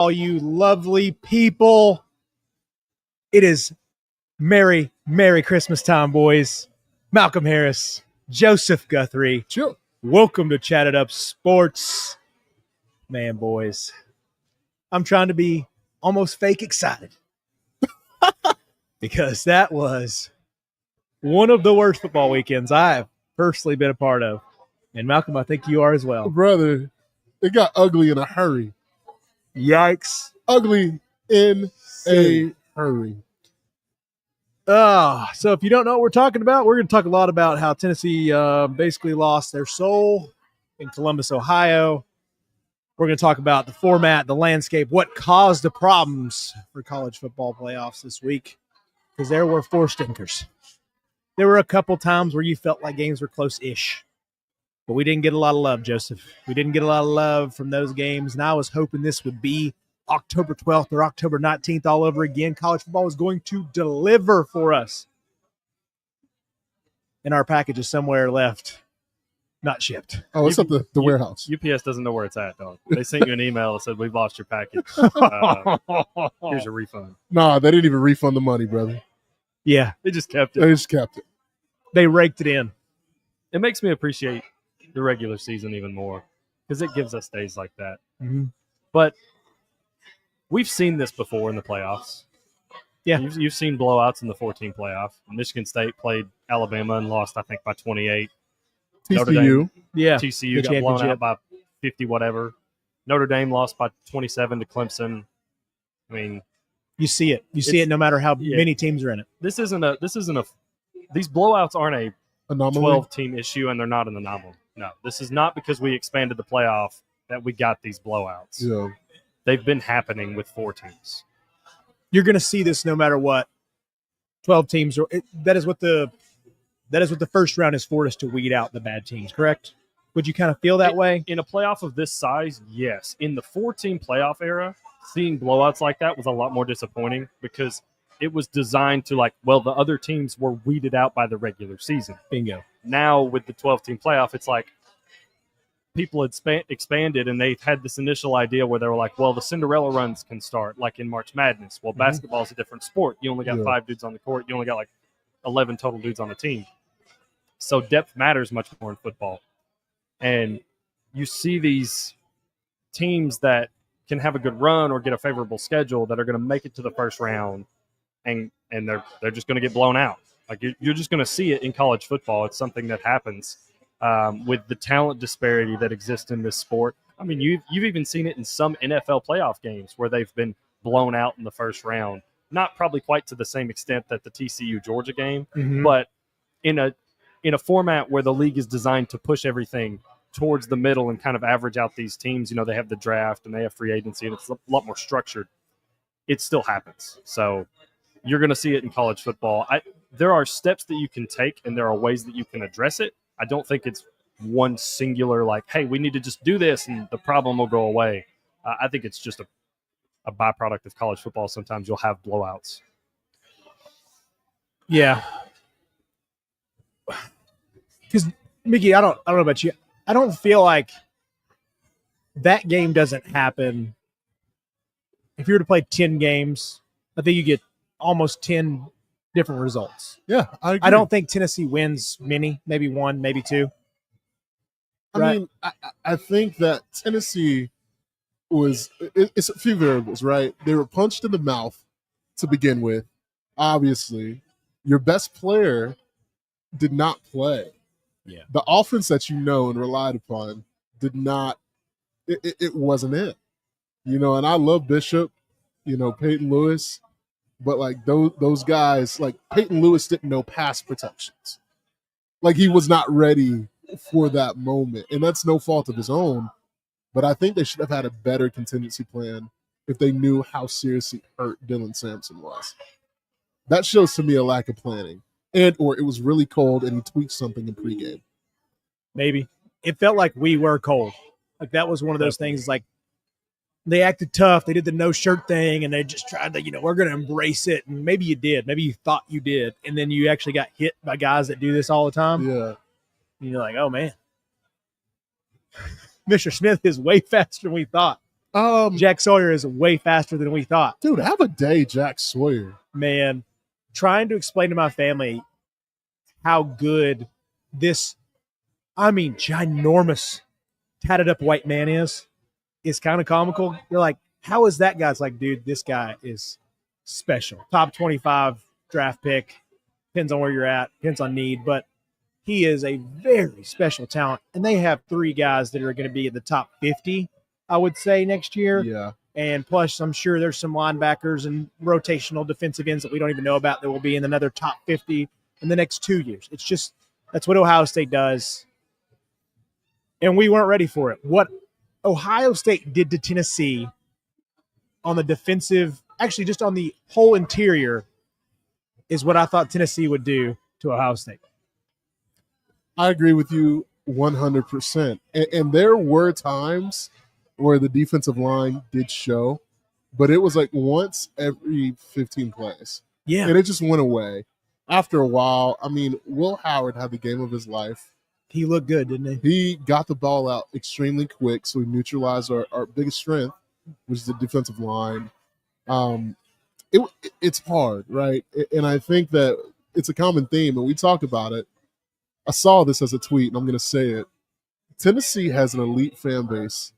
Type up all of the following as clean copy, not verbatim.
all you lovely people. It is Merry Christmas time, boys. Malcolm Harris, Joseph Guthrie. Sure. Welcome to Chat It Up Sports. Man, boys, I'm trying to be almost fake excited because that was one of the worst football weekends I have personally been a part of. And Malcolm, I think you are as well. Brother, it got ugly in a hurry. Yikes. Ugly in a hurry. So if you don't know what we're talking about, we're going to talk a lot about how Tennessee basically lost their soul in Columbus, Ohio. We're going to talk about the format, the landscape, what caused the problems for college football playoffs this week, because there were four stinkers. There were a couple times where you felt like games were close-ish, but we didn't get a lot of love, Joseph. We didn't get a lot of love from those games, and I was hoping this would be October 12th or October 19th all over again. College football is going to deliver for us. And our package is somewhere left, not shipped. Oh, it's at the warehouse. UPS doesn't know where it's at, dog. They sent you an email that said, we've lost your package. Here's your refund. Nah, they didn't even refund the money, brother. Yeah. They just kept it. They just kept it. They raked it in. It makes me appreciate the regular season even more because it gives us days like that. Mm-hmm. But we've seen this before in the playoffs. Yeah. You've seen blowouts in the 14 playoff. Michigan State played Alabama and lost, I think, by 28. Notre Dame, TCU got blown out by 50 whatever. Notre Dame lost by 27 to Clemson. I mean, you see it. You see it no matter how many teams are in it. These blowouts aren't a anomaly. 12-team issue, and they're not an anomaly. No, this is not because we expanded the playoff that we got these blowouts. Yeah. They've been happening with 4 teams. You're going to see this no matter what. 12 teams. That is what the first round is for, us to weed out the bad teams, correct? Would you kind of feel that way? In a playoff of this size, yes. In the 4-team playoff era, seeing blowouts like that was a lot more disappointing because it was designed to the other teams were weeded out by the regular season. Bingo. Now with the 12-team playoff, it's like people had expanded and they had this initial idea where they were like, well, the Cinderella runs can start like in March Madness. Well, basketball is a different sport. You only got 5 dudes on the court. You only got 11 total dudes on the team. So depth matters much more in football. And you see these teams that can have a good run or get a favorable schedule that are going to make it to the first round and they're just going to get blown out. Like you're just going to see it in college football. It's something that happens with the talent disparity that exists in this sport. I mean, you've even seen it in some NFL playoff games where they've been blown out in the first round. Not probably quite to the same extent that the TCU Georgia game, but in a format where the league is designed to push everything towards the middle and kind of average out these teams. You know, they have the draft and they have free agency and it's a lot more structured. It still happens. So you're going to see it in college football. There are steps that you can take and there are ways that you can address it. I don't think it's one singular hey, we need to just do this and the problem will go away. I think it's just a byproduct of college football. Sometimes you'll have blowouts. Yeah. Because, Mickey, I don't know about you. I don't feel like that game doesn't happen. If you were to play 10 games, I think you get almost 10 different results. Yeah, I agree. I don't think Tennessee wins many, maybe 1, maybe 2. I mean, I think that Tennessee it's a few variables, right? They were punched in the mouth to begin with. Obviously, your best player did not play. Yeah. The offense that you know and relied upon did not, it wasn't it. And I love Bishop, Peyton Lewis, but those guys, Peyton Lewis didn't know pass protections. He was not ready for that moment. And that's no fault of his own. But I think they should have had a better contingency plan if they knew how seriously hurt Dylan Sampson was. That shows to me a lack of planning. Or it was really cold and he tweaked something in pregame. Maybe. It felt like we were cold. That was one of those things, they acted tough. They did the no shirt thing and they just tried to, we're going to embrace it. And maybe you did. Maybe you thought you did. And then you actually got hit by guys that do this all the time. Yeah. And you're like, oh, man. Mr. Smith is way faster than we thought. Jack Sawyer is way faster than we thought. Dude, have a day, Jack Sawyer. Man, trying to explain to my family how good this, ginormous, tatted up white man is kind of comical. You're like, how is that guy? It's like, dude, this guy is special. Top 25 draft pick. Depends on where you're at. Depends on need. But he is a very special talent. And they have 3 guys that are going to be in the top 50, I would say, next year. Yeah. And plus, I'm sure there's some linebackers and rotational defensive ends that we don't even know about that will be in another top 50 in the next 2 years. It's just, that's what Ohio State does. And we weren't ready for it. What Ohio State did to Tennessee on the defensive, actually just on the whole interior, is what I thought Tennessee would do to Ohio State. I agree with you 100%. And there were times where the defensive line did show, but it was like once every 15 plays. Yeah. And it just went away. After a while, Will Howard had the game of his life. He looked good, didn't he? He got the ball out extremely quick, so we neutralized our biggest strength, which is the defensive line. It's hard, right? And I think that it's a common theme, and we talk about it. I saw this as a tweet, and I'm going to say it. Tennessee has an elite fan base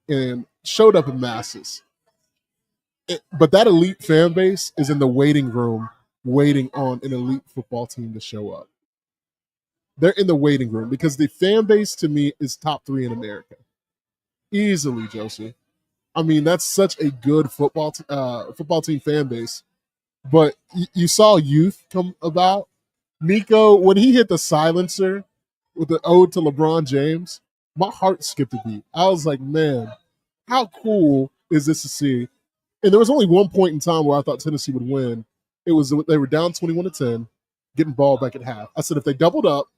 and showed up in masses. But that elite fan base is in the waiting room waiting on an elite football team to show up. They're in the waiting room because the fan base, to me, is top 3 in America. Easily, Josie. That's such a good football team fan base. But you saw youth come about. Nico, when he hit the silencer with the ode to LeBron James, my heart skipped a beat. I was like, man, how cool is this to see? And there was only one point in time where I thought Tennessee would win. It was they were down 21-10, getting ball back at half. I said if they doubled up,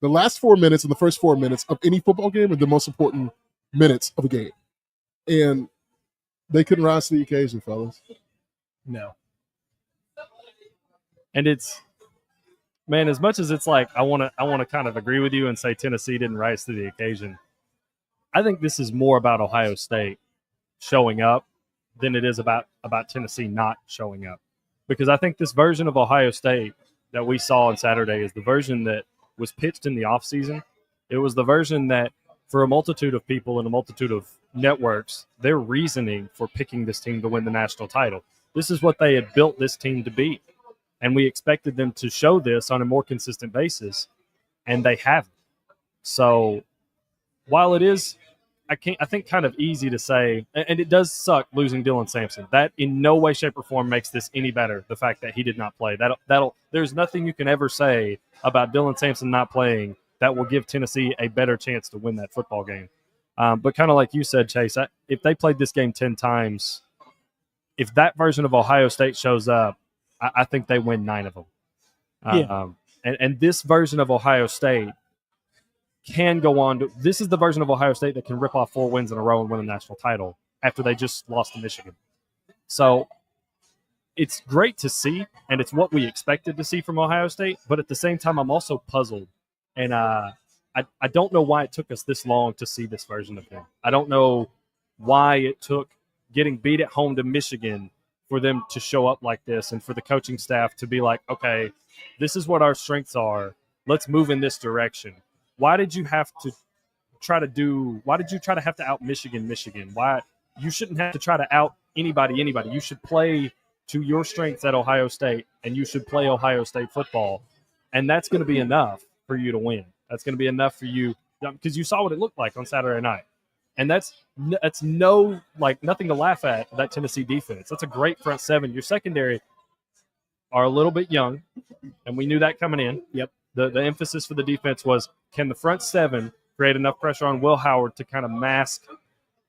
the last 4 minutes and the first 4 minutes of any football game are the most important minutes of a game. And they couldn't rise to the occasion, fellas. No. And it's, man, as much as it's like I want to kind of agree with you and say Tennessee didn't rise to the occasion, I think this is more about Ohio State showing up than it is about Tennessee not showing up. Because I think this version of Ohio State that we saw on Saturday is the version that was pitched in the offseason. It was the version that, for a multitude of people and a multitude of networks, their reasoning for picking this team to win the national title. This is what they had built this team to be. And we expected them to show this on a more consistent basis, and they haven't. So while it is, I think kind of easy to say, and it does suck losing Dylan Sampson. That in no way, shape, or form makes this any better. The fact that he did not play, there's nothing you can ever say about Dylan Sampson not playing that will give Tennessee a better chance to win that football game. But kind of like you said, Chase, if they played this game 10 times, if that version of Ohio State shows up, I think they win 9 of them. And this version of Ohio State can go on to – this is the version of Ohio State that can rip off 4 wins in a row and win a national title after they just lost to Michigan. So it's great to see, and it's what we expected to see from Ohio State. But at the same time, I'm also puzzled. And I don't know why it took us this long to see this version of them. I don't know why it took getting beat at home to Michigan for them to show up like this and for the coaching staff to be like, okay, this is what our strengths are. Let's move in this direction. Why did you have to have to out Michigan? Why you shouldn't have to try to out anybody. You should play to your strengths at Ohio State, and you should play Ohio State football. And that's going to be enough for you to win. That's going to be enough for you because you saw what it looked like on Saturday night. And that's nothing to laugh at, that Tennessee defense. That's a great front seven. Your secondary are a little bit young, and we knew that coming in. Yep. The emphasis for the defense was, can the front seven create enough pressure on Will Howard to kind of mask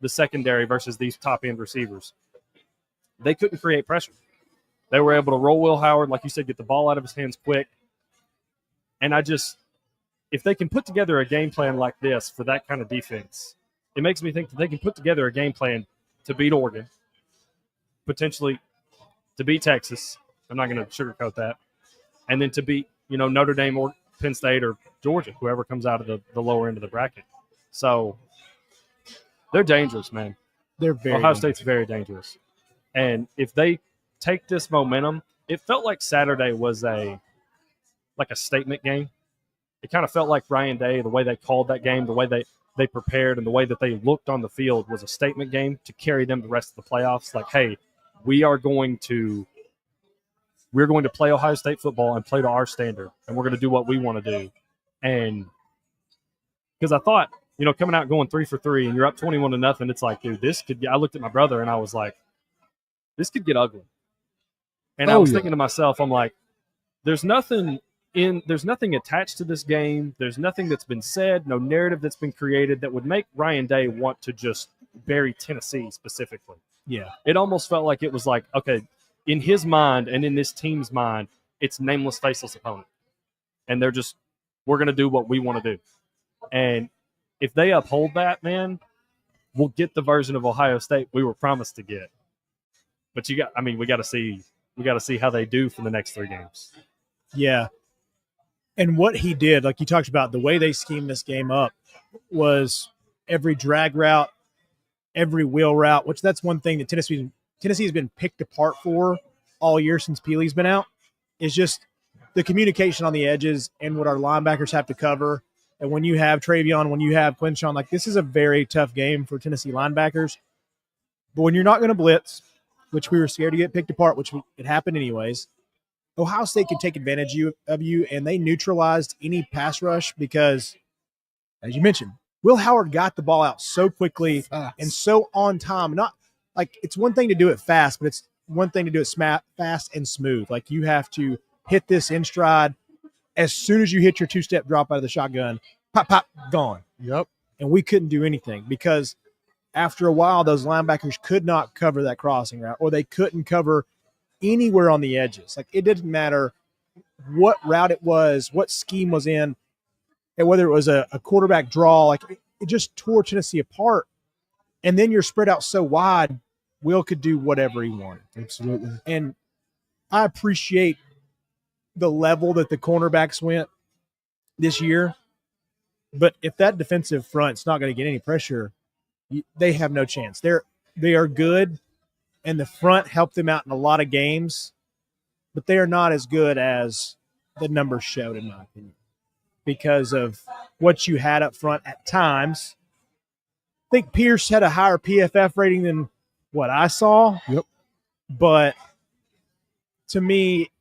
the secondary versus these top-end receivers? They couldn't create pressure. They were able to roll Will Howard, like you said, get the ball out of his hands quick. And if they can put together a game plan like this for that kind of defense, it makes me think that they can put together a game plan to beat Oregon, potentially to beat Texas. I'm not going to sugarcoat that. And then to beat, Notre Dame or Penn State or Georgia, whoever comes out of the lower end of the bracket. So they're dangerous, man. They're very Ohio dangerous. State's very dangerous. And if they take this momentum, it felt like Saturday was a statement game. It kind of felt like Ryan Day, the way they called that game, the way they prepared, and the way that they looked on the field was a statement game to carry them the rest of the playoffs. Like, hey, we're going to play Ohio State football and play to our standard, and we're going to do what we want to do. And because I thought, coming out going 3 for 3 and you're up 21-0, it's like, dude, this could get, I looked at my brother and I was like, this could get ugly. And I was thinking to myself, I'm like, there's nothing attached to this game. There's nothing that's been said, no narrative that's been created that would make Ryan Day want to just bury Tennessee specifically. Yeah. It almost felt like it was like, okay, in his mind and in this team's mind, it's nameless, faceless opponent. And we're going to do what we want to do. And if they uphold that, man, we'll get the version of Ohio State we were promised to get. But we got to see how they do for the next 3 games. Yeah. And what he did, like you talked about, the way they schemed this game up was every drag route, every wheel route, which that's one thing that Tennessee has been picked apart for all year since Peely's been out, is just the communication on the edges and what our linebackers have to cover. And when you have Travion, when you have Quinshawn, like this is a very tough game for Tennessee linebackers. But when you're not going to blitz, which we were scared to get picked apart, which it happened anyways, Ohio State can take advantage of you, and they neutralized any pass rush because, as you mentioned, Will Howard got the ball out so quickly and so on time. Not like it's one thing to do it fast, but it's one thing to do it fast and smooth. Like you have to hit this in stride. As soon as you hit your 2-step drop out of the shotgun, pop, pop, gone. Yep. And we couldn't do anything because after a while, those linebackers could not cover that crossing route, or they couldn't cover anywhere on the edges. Like it didn't matter what route it was, what scheme was in, and whether it was a quarterback draw, like it just tore Tennessee apart. And then you're spread out so wide, Will could do whatever he wanted. Absolutely. And I appreciate the level that the cornerbacks went this year. But if that defensive front's not going to get any pressure, they have no chance. They are good, and the front helped them out in a lot of games, but they are not as good as the numbers showed, in my opinion, because of what you had up front at times. I think Pierce had a higher PFF rating than what I saw. Yep. But to me,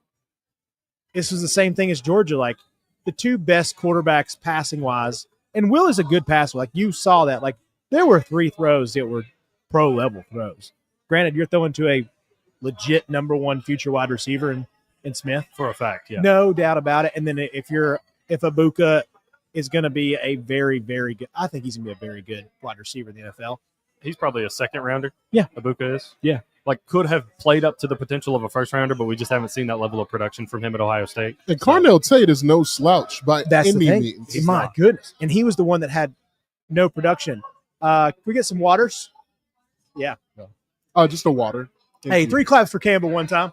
this was the same thing as Georgia. Like the 2 best quarterbacks passing wise, and Will is a good passer. Like you saw that. Like there were 3 throws that were pro level throws. Granted, you're throwing to a legit number 1 future wide receiver in Smith. For a fact, yeah. No doubt about it. And then if Ibuka is going to be a very, very good, I think he's going to be a very good wide receiver in the NFL. He's probably a 2nd rounder. Yeah. Ibuka is. Yeah. Like could have played up to the potential of a 1st rounder, but we just haven't seen that level of production from him at Ohio State. And Carnell Tate is no slouch by any means. My goodness. And he was the one that had no production. Can we get some waters? Yeah. Just a water. Hey, 3 claps for Campbell one time.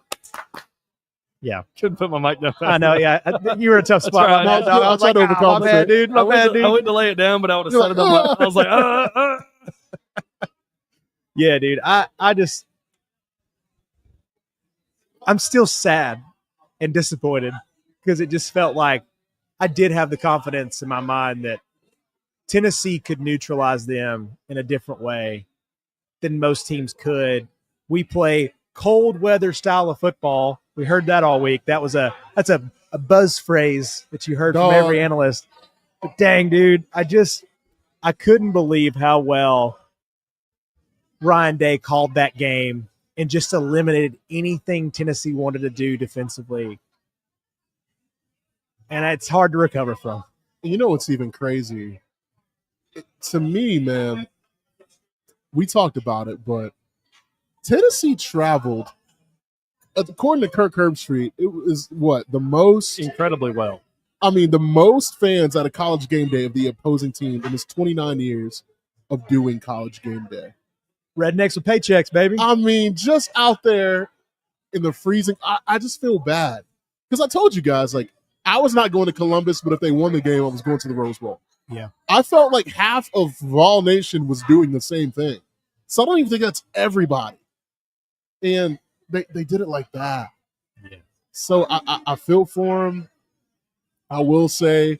Yeah. Couldn't put my mic down. I know, yeah. You were a tough spot. Right. I was like, my bad, dude. My bad, dude. I went to lay it down, but I would have set it up. I was like, Yeah, dude. I'm still sad and disappointed because it just felt like I did have the confidence in my mind that Tennessee could neutralize them in a different way than most teams could. We play cold weather style of football. We heard that all week. That's a buzz phrase that you heard from every analyst. But dang, dude, I couldn't believe how well Ryan Day called that game and just eliminated anything Tennessee wanted to do defensively. And it's hard to recover from. You know what's even crazy? To me, man, we talked about it, but Tennessee traveled, according to Kirk Herbstreit, it was the most incredibly well. I mean, the most fans at a college game day of the opposing team in his 29 years of doing college game day. Rednecks with paychecks, baby. I mean, just out there in the freezing. I just feel bad because I told you guys, like, I was not going to Columbus, but if they won the game, I was going to the Rose Bowl. Yeah. I felt like half of Vol Nation was doing the same thing. So I don't even think that's everybody. And they did it like that. Yeah. So I feel for him. I will say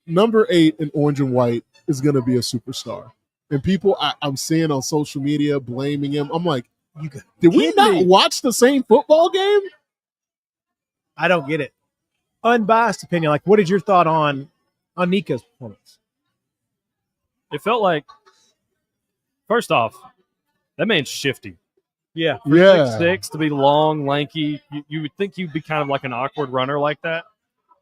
number 8 in orange and white is going to be a superstar. And people I'm seeing on social media blaming him. I'm like, did we not watch the same football game? I don't get it. Unbiased opinion. Like, what is your thought on Nico's performance? It felt like, first off, that man's shifty. Yeah. For 6'6", to be long, lanky, you would think you'd be kind of like an awkward runner like that.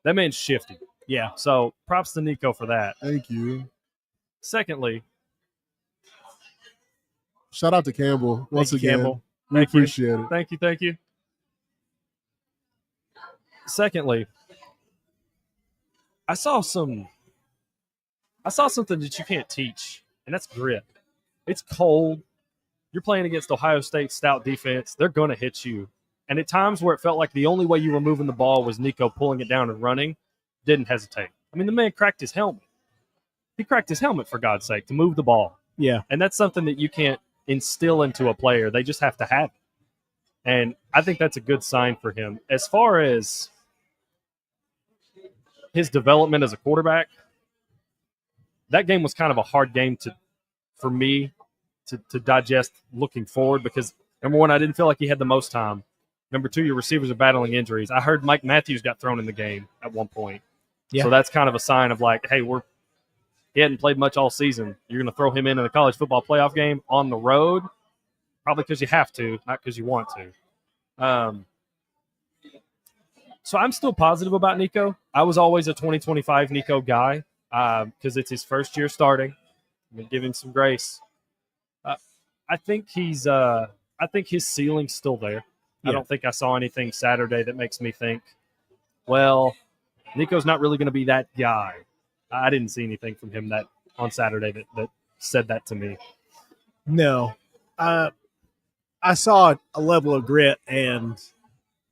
That man's shifty. Yeah. So props to Nico for that. Thank you. Secondly, shout out to Campbell once again. Campbell. We appreciate it. Thank you. Secondly, I saw something that you can't teach, and that's grit. It's cold. You're playing against Ohio State's stout defense. They're going to hit you. And at times where it felt like the only way you were moving the ball was Nico pulling it down and running, didn't hesitate. I mean, the man cracked his helmet. He cracked his helmet, for God's sake, to move the ball. Yeah. And that's something that you can't instill into a player. They just have to have it. And I think that's a good sign for him. As far as his development as a quarterback, that game was kind of a hard game for me to digest looking forward because, number one, I didn't feel like he had the most time. Number two, your receivers are battling injuries. I heard Mike Matthews got thrown in the game at one point. Yeah. So that's kind of a sign of like, hey, he hadn't played much all season. You're going to throw him in a college football playoff game on the road, probably because you have to, not because you want to. So I'm still positive about Nico. I was always a 2025 Nico guy because it's his first year starting. I'm going to give him some grace. I think his ceiling's still there. Yeah. I don't think I saw anything Saturday that makes me think, well, Nico's not really going to be that guy. I didn't see anything from him that on Saturday that said that to me. No. I saw a level of grit and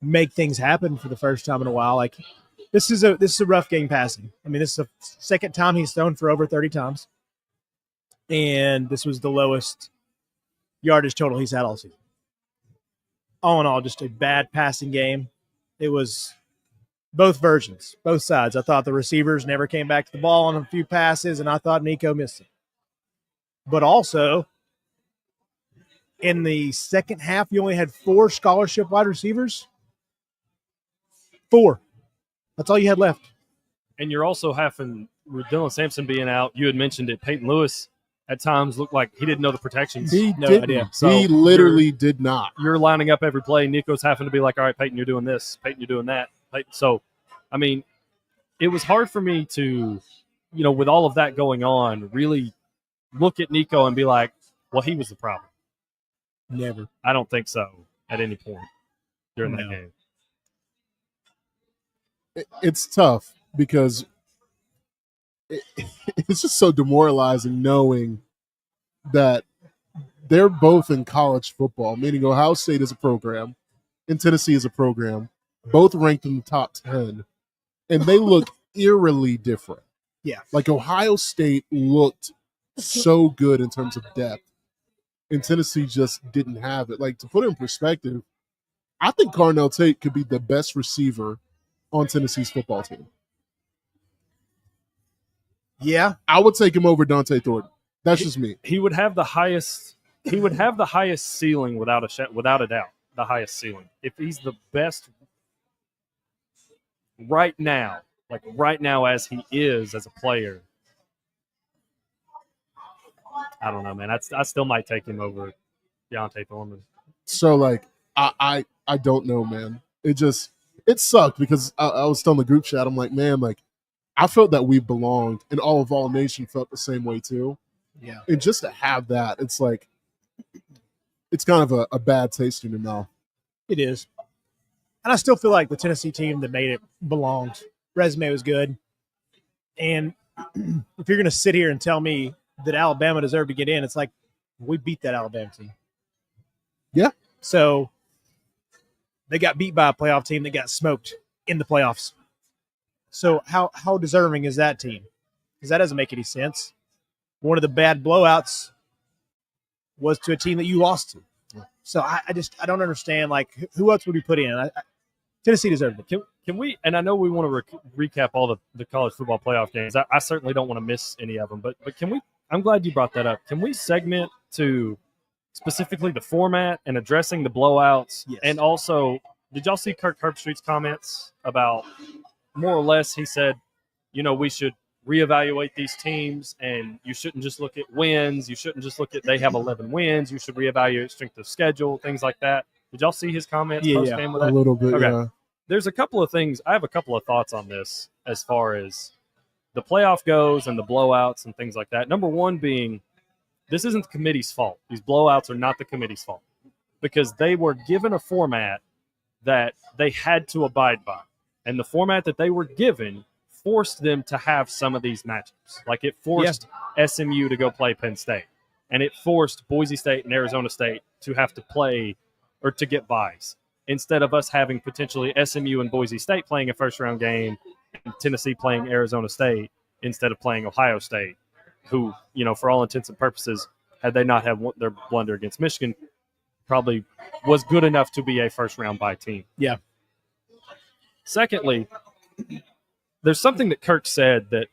make things happen for the first time in a while. Like this is a rough game passing. I mean, this is the second time he's thrown for over 30 times. And this was the lowest yardage total he's had all season. All in all, just a bad passing game. It was both versions, both sides. I thought the receivers never came back to the ball on a few passes, and I thought Nico missed it. But also, in the second half, you only had 4 scholarship wide receivers. 4. That's all you had left. And you're also having, with Dylan Sampson being out, you had mentioned it, Peyton Lewis at times looked like he didn't know the protections. He no didn't. idea. So he literally did not. You're lining up every play. Nico's having to be like, all right, Peyton, you're doing this. Peyton, you're doing that. So, I mean, it was hard for me to, with all of that going on, really look at Nico and be like, well, he was the problem. Never. I don't think so at any point during that game. It's tough because it's just so demoralizing knowing that they're both in college football, meaning Ohio State is a program and Tennessee is a program, both ranked in the top 10, and they look eerily different. Yeah. Like Ohio State looked so good in terms of depth, and Tennessee just didn't have it. Like, to put it in perspective, I think Carnell Tate could be the best receiver on Tennessee's football team. Yeah. I would take him over Dante Thornton. That's just me. He would have the highest ceiling without a doubt. The highest ceiling. If he's the best right now as he is as a player, I don't know, man. I still might take him over Deontay Thornton. So, like, I don't know, man. It sucked because I was telling the group chat, I'm like, man, like, I felt that we belonged, and all of Vol Nation felt the same way too. Yeah. And just to have that, it's like, it's kind of a bad taste in your mouth. It is. And I still feel like the Tennessee team that made it belonged. Resume was good. And if you're going to sit here and tell me that Alabama deserved to get in, it's like, we beat that Alabama team. Yeah. So they got beat by a playoff team that got smoked in the playoffs. So how deserving is that team? Because that doesn't make any sense. One of the bad blowouts was to a team that you lost to. So I don't understand, like, who else would we put in? Tennessee deserved it. Can we, and I know we want to recap all the college football playoff games. I certainly don't want to miss any of them, but can we, I'm glad you brought that up. Can we segment to specifically the format and addressing the blowouts? Yes. And also, did y'all see Kirk Herbstreit's comments about, more or less, he said, we should reevaluate these teams, and you shouldn't just look at wins. You shouldn't just look at they have 11 wins. You should reevaluate strength of schedule, things like that. Did y'all see his comments post-game with that? A little bit, okay. yeah. There's a couple of things. I have a couple of thoughts on this as far as the playoff goes and the blowouts and things like that. Number one being, this isn't the committee's fault. These blowouts are not the committee's fault because they were given a format that they had to abide by. And the format that they were given forced them to have some of these matchups. Like it forced SMU to go play Penn State. And it forced Boise State and Arizona State to have to play or to get byes, instead of us having potentially SMU and Boise State playing a first-round game and Tennessee playing Arizona State instead of playing Ohio State, who, for all intents and purposes, had they not had their blunder against Michigan, probably was good enough to be a first-round bye team. Yeah. Secondly, there's something that Kirk said that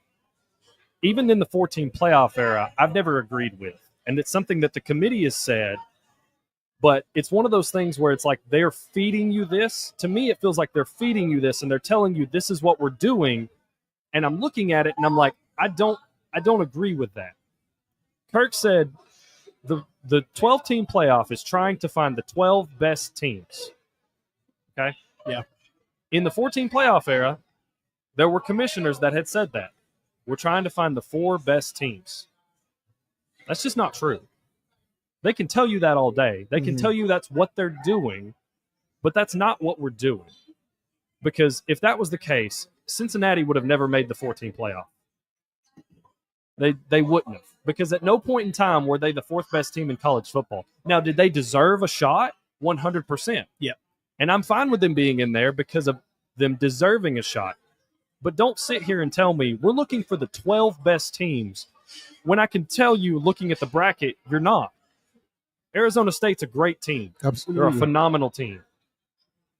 even in the 14 playoff era, I've never agreed with. And it's something that the committee has said, but it's one of those things where it's like they're feeding you this. To me, it feels like they're feeding you this and they're telling you this is what we're doing. And I'm looking at it and I'm like, I don't agree with that. Kirk said the 12-team playoff is trying to find the 12 best teams. Okay? Yeah. In the 14 playoff era, there were commissioners that had said that. We're trying to find the 4 best teams. That's just not true. They can tell you that all day. They can tell you that's what they're doing, but that's not what we're doing. Because if that was the case, Cincinnati would have never made the 14 playoff. They wouldn't have. Because at no point in time were they the 4th best team in college football. Now, did they deserve a shot? 100%. Yeah. And I'm fine with them being in there because of them deserving a shot. But don't sit here and tell me we're looking for the 12 best teams when I can tell you, looking at the bracket, you're not. Arizona State's a great team. Absolutely. They're a phenomenal team.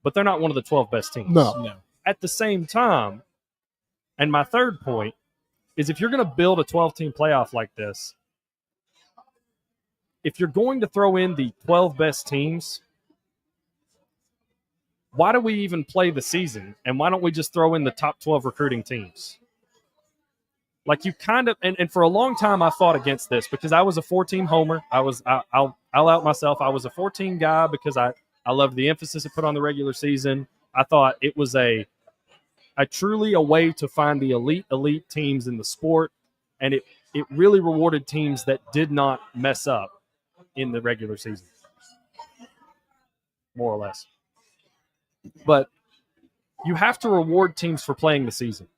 But they're not one of the 12 best teams. No. At the same time, and my third point is if you're going to build a 12-team playoff like this, if you're going to throw in the 12 best teams, why do we even play the season? And why don't we just throw in the top 12 recruiting teams? Like you kind of, and for a long time I fought against this because I was a 4-team homer. I'll out myself. I was a 14 guy because I loved the emphasis it put on the regular season. I thought it was a truly a way to find the elite teams in the sport. And it really rewarded teams that did not mess up in the regular season, more or less. But you have to reward teams for playing the season.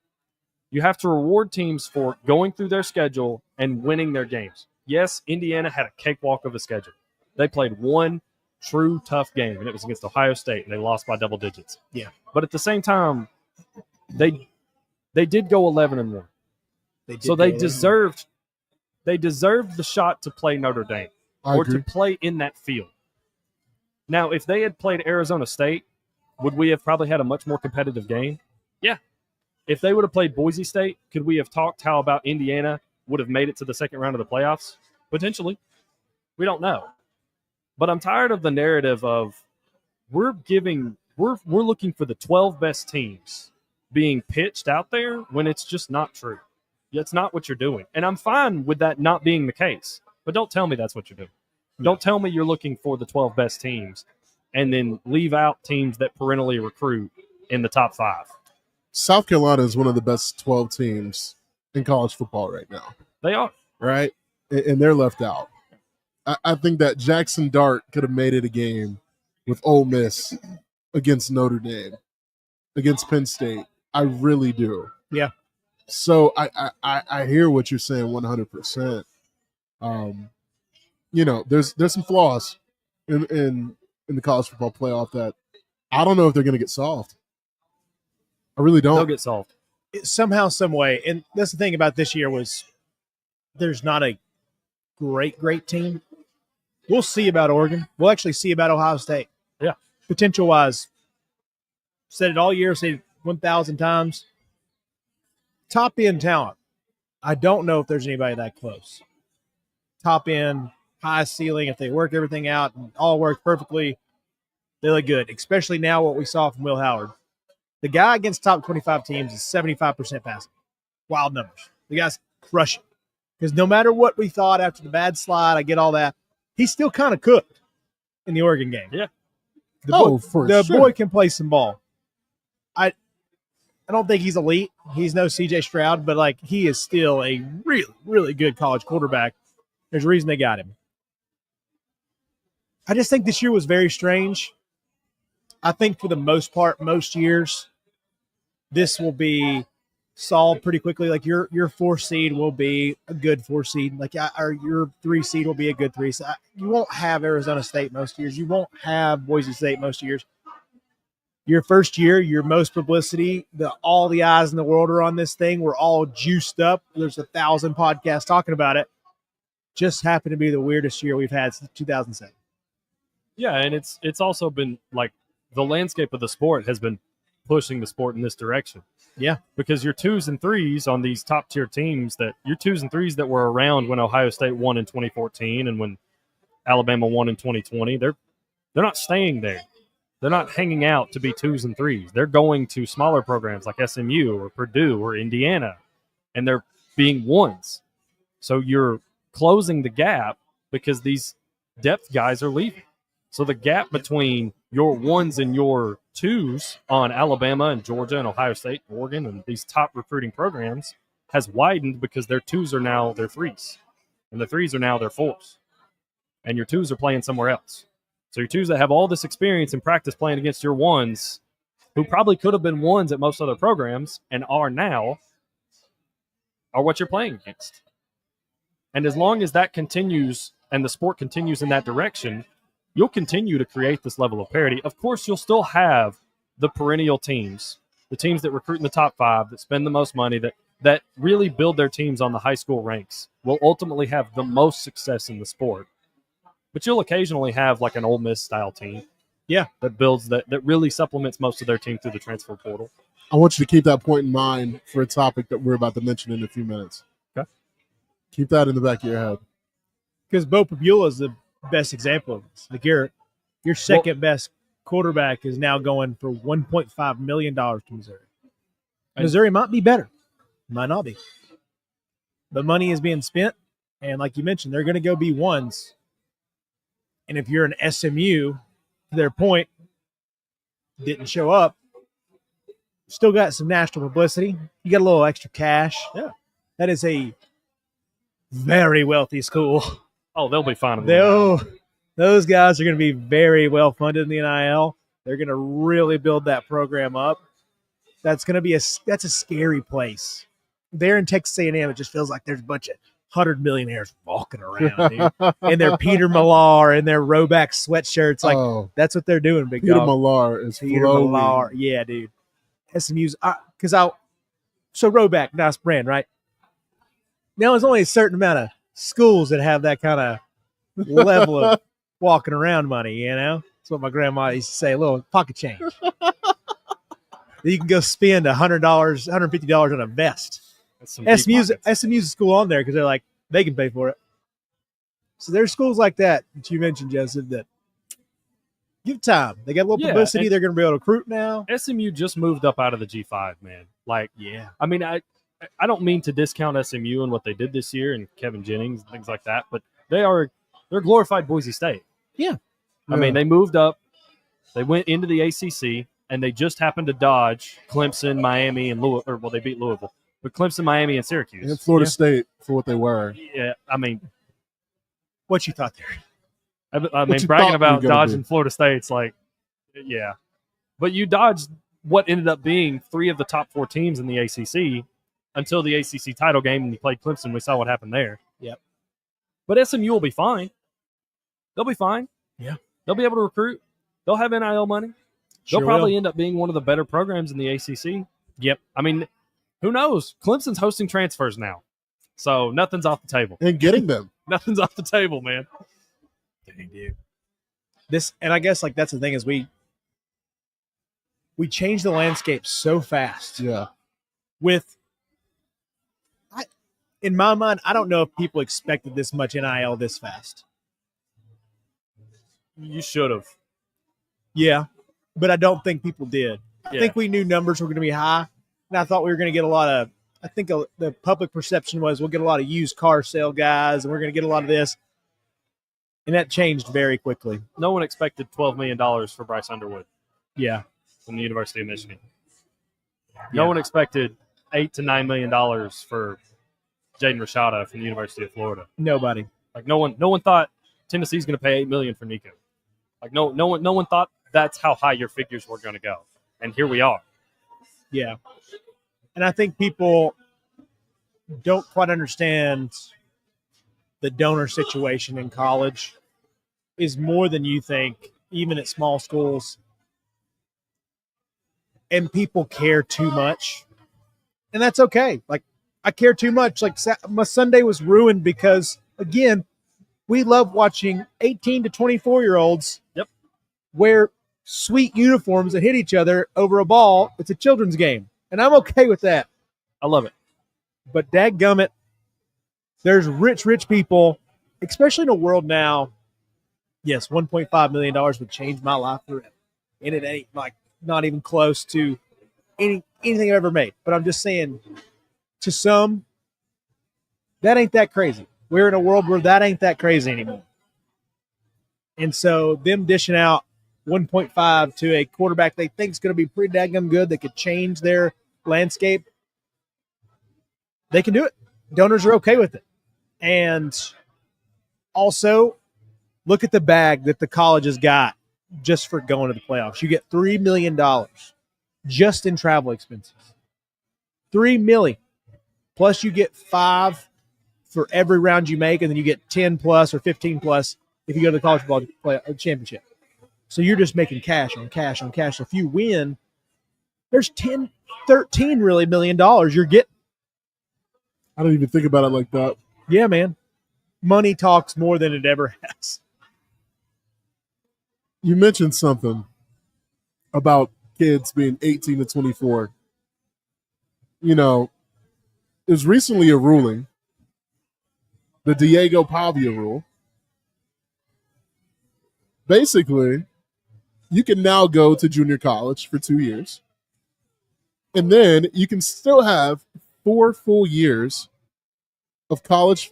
You have to reward teams for going through their schedule and winning their games. Yes, Indiana had a cakewalk of a schedule. They played one true tough game, and it was against Ohio State, and they lost by double digits. Yeah. But at the same time, they did go 11-1. They deserved the shot to play Notre Dame to play in that field. Now, if they had played Arizona State, would we have probably had a much more competitive game? Yeah. If they would have played Boise State, could we have talked how about Indiana would have made it to the second round of the playoffs? Potentially. We don't know. But I'm tired of the narrative of we're looking for the 12 best teams being pitched out there when it's just not true. It's not what you're doing. And I'm fine with that not being the case. But don't tell me that's what you're doing. Don't tell me you're looking for the 12 best teams and then leave out teams that perennially recruit in the top 5. South Carolina is one of the best 12 teams in college football right now. They are. Right? And they're left out. I think that Jackson Dart could have made it a game with Ole Miss against Notre Dame, against Penn State. I really do. Yeah. So I hear what you're saying 100%. There's some flaws in the college football playoff that I don't know if they're going to get solved. I really don't. They'll get solved. Somehow, some way. And that's the thing about this year was there's not a great team. We'll see about Oregon. We'll actually see about Ohio State. Yeah. Potential-wise, said it all year, said it 1,000 times. Top-end talent. I don't know if there's anybody that close. Top-end, high ceiling, if they work everything out and all works perfectly, they look good, especially now what we saw from Will Howard. The guy against top 25 teams is 75% passing. Wild numbers. The guy's crushing. Because no matter what we thought after the bad slide, I get all that, he's still kind of cooked in the Oregon game. Yeah. The boy can play some ball. I don't think he's elite. He's no CJ Stroud, but like he is still a really, really good college quarterback. There's a reason they got him. I just think this year was very strange. I think for the most part, most years, this will be solved pretty quickly. Like your 4 seed will be a good 4 seed. Like or your 3 seed will be a good 3 seed. You won't have Arizona State most years. You won't have Boise State most years. Your first year, your most publicity, all the eyes in the world are on this thing. We're all juiced up. There's 1,000 podcasts talking about it. Just happened to be the weirdest year we've had since 2007. Yeah, and it's also been like the landscape of the sport has been pushing the sport in this direction. Yeah. Because your 2s and 3s on these top tier teams your 2s and 3s that were around when Ohio State won in 2014 and when Alabama won in 2020, they're not staying there. They're not hanging out to be 2s and 3s. They're going to smaller programs like SMU or Purdue or Indiana, and they're being 1s. So you're closing the gap because these depth guys are leaving. So the gap between your 1s and your 2s on Alabama and Georgia and Ohio State, and Oregon, and these top recruiting programs has widened because their 2s are now their 3s, and the 3s are now their 4s, and your 2s are playing somewhere else. So your 2s that have all this experience and practice playing against your 1s, who probably could have been 1s at most other programs and are now, are what you're playing against. And as long as that continues and the sport continues in that direction, you'll continue to create this level of parity. Of course, you'll still have the perennial teams, the teams that recruit in the top 5, that spend the most money, that really build their teams on the high school ranks, will ultimately have the most success in the sport. But you'll occasionally have like an Ole Miss style team. Yeah. That builds that really supplements most of their team through the transfer portal. I want you to keep that point in mind for a topic that we're about to mention in a few minutes. Okay. Keep that in the back of your head. Because Bo Pabula is the best example of this. Like your second best quarterback is now going for $1.5 million to Missouri. Missouri might be better. Might not be. But money is being spent. And like you mentioned, they're going to go be 1s. And if you're an SMU, to their point, didn't show up, still got some national publicity. You got a little extra cash. Yeah. That is a very wealthy school. Oh, they'll be fine. Those guys are going to be very well funded in the NIL. They're going to really build that program up. That's going to be that's a scary place. There in Texas A&M, it just feels like there's a bunch of 100 millionaires walking around, dude. And they're Peter Millar and their Roback sweatshirts. Like, that's what they're doing, big Peter dog. Millar is Peter flowing. Millar. Yeah, dude. SMU's so Roback, nice brand, right? Now there's only a certain amount of schools that have that kind of level of walking around money, you know? That's what my grandma used to say, a little pocket change. You can go spend $100, $150 on a vest. SMU's a school on there because they're like, they can pay for it. So there's schools like that you mentioned, Joseph, that give time. They got a little publicity. They're going to be able to recruit now. SMU just moved up out of the G5, man. Like, yeah. I mean, I don't mean to discount SMU and what they did this year and Kevin Jennings and things like that, but they're glorified Boise State. Yeah. I mean, they moved up. They went into the ACC, and they just happened to dodge Clemson, Miami, and Louisville. Well, they beat Louisville. But Clemson, Miami, and Syracuse. And Florida State for what they were. Yeah, I mean. What you thought there? I mean, bragging about dodging Florida State's like, yeah. But you dodged what ended up being 3 of the top 4 teams in the ACC until the ACC title game, and you played Clemson. We saw what happened there. Yep. But SMU will be fine. They'll be fine. Yeah. They'll be able to recruit. They'll have NIL money. They'll probably end up being one of the better programs in the ACC. Yep. I mean, who knows? Clemson's hosting transfers now. So nothing's off the table. And getting them. Nothing's off the table, man. Dang, dude. This, and I guess like that's the thing is we change the landscape so fast. Yeah. In my mind, I don't know if people expected this much NIL this fast. You should have. Yeah, but I don't think people did. I Yeah. think we knew numbers were going to be high, and I thought we were going to get a lot of. I think the public perception was we'll get a lot of used car sale guys, and we're going to get a lot of this, and that changed very quickly. No one expected $12 million for Bryce Underwood Yeah, from the University of Michigan. Yeah. No one expected $8 to $9 million for Jaden Rashada from the University of Florida. nobody. Like no one thought Tennessee's going to pay $8 million for Nico. Like no one thought that's how high your figures were going to go, and here we are. Yeah, and I think people don't quite understand the donor situation in college is more than you think, even at small schools. And people care too much. And that's okay. Like, I care too much. Like, my Sunday was ruined because, again, we love watching 18 to 24-year-olds wear sweet uniforms that hit each other over a ball. It's a children's game. And I'm okay with that. I love it. But dadgummit, there's rich people, especially in a world now. Yes, $1.5 million would change my life forever. And it ain't like not even close to anything I've ever made. But I'm just saying, to some, that ain't that crazy. We're in a world where that ain't that crazy anymore. And so them dishing out 1.5 to a quarterback they think is going to be pretty daggum good that could change their landscape, they can do it. Donors are okay with it. And also, look at the bag that the colleges got just for going to the playoffs. You get $3 million just in travel expenses. $3 million. Plus you get 5 for every round you make, and then you get 10 plus or 15 plus if you go to the college football championship. So you're just making cash on cash on cash. If you win, there's 10, 13 really $1 million you're getting. I don't even think about it like that. Yeah, man. Money talks more than it ever has. You mentioned something about kids being 18 to 24. You know, there's recently a ruling, the Diego Pavia rule. Basically, you can now go to junior college for 2 years, and then you can still have 4 full years of college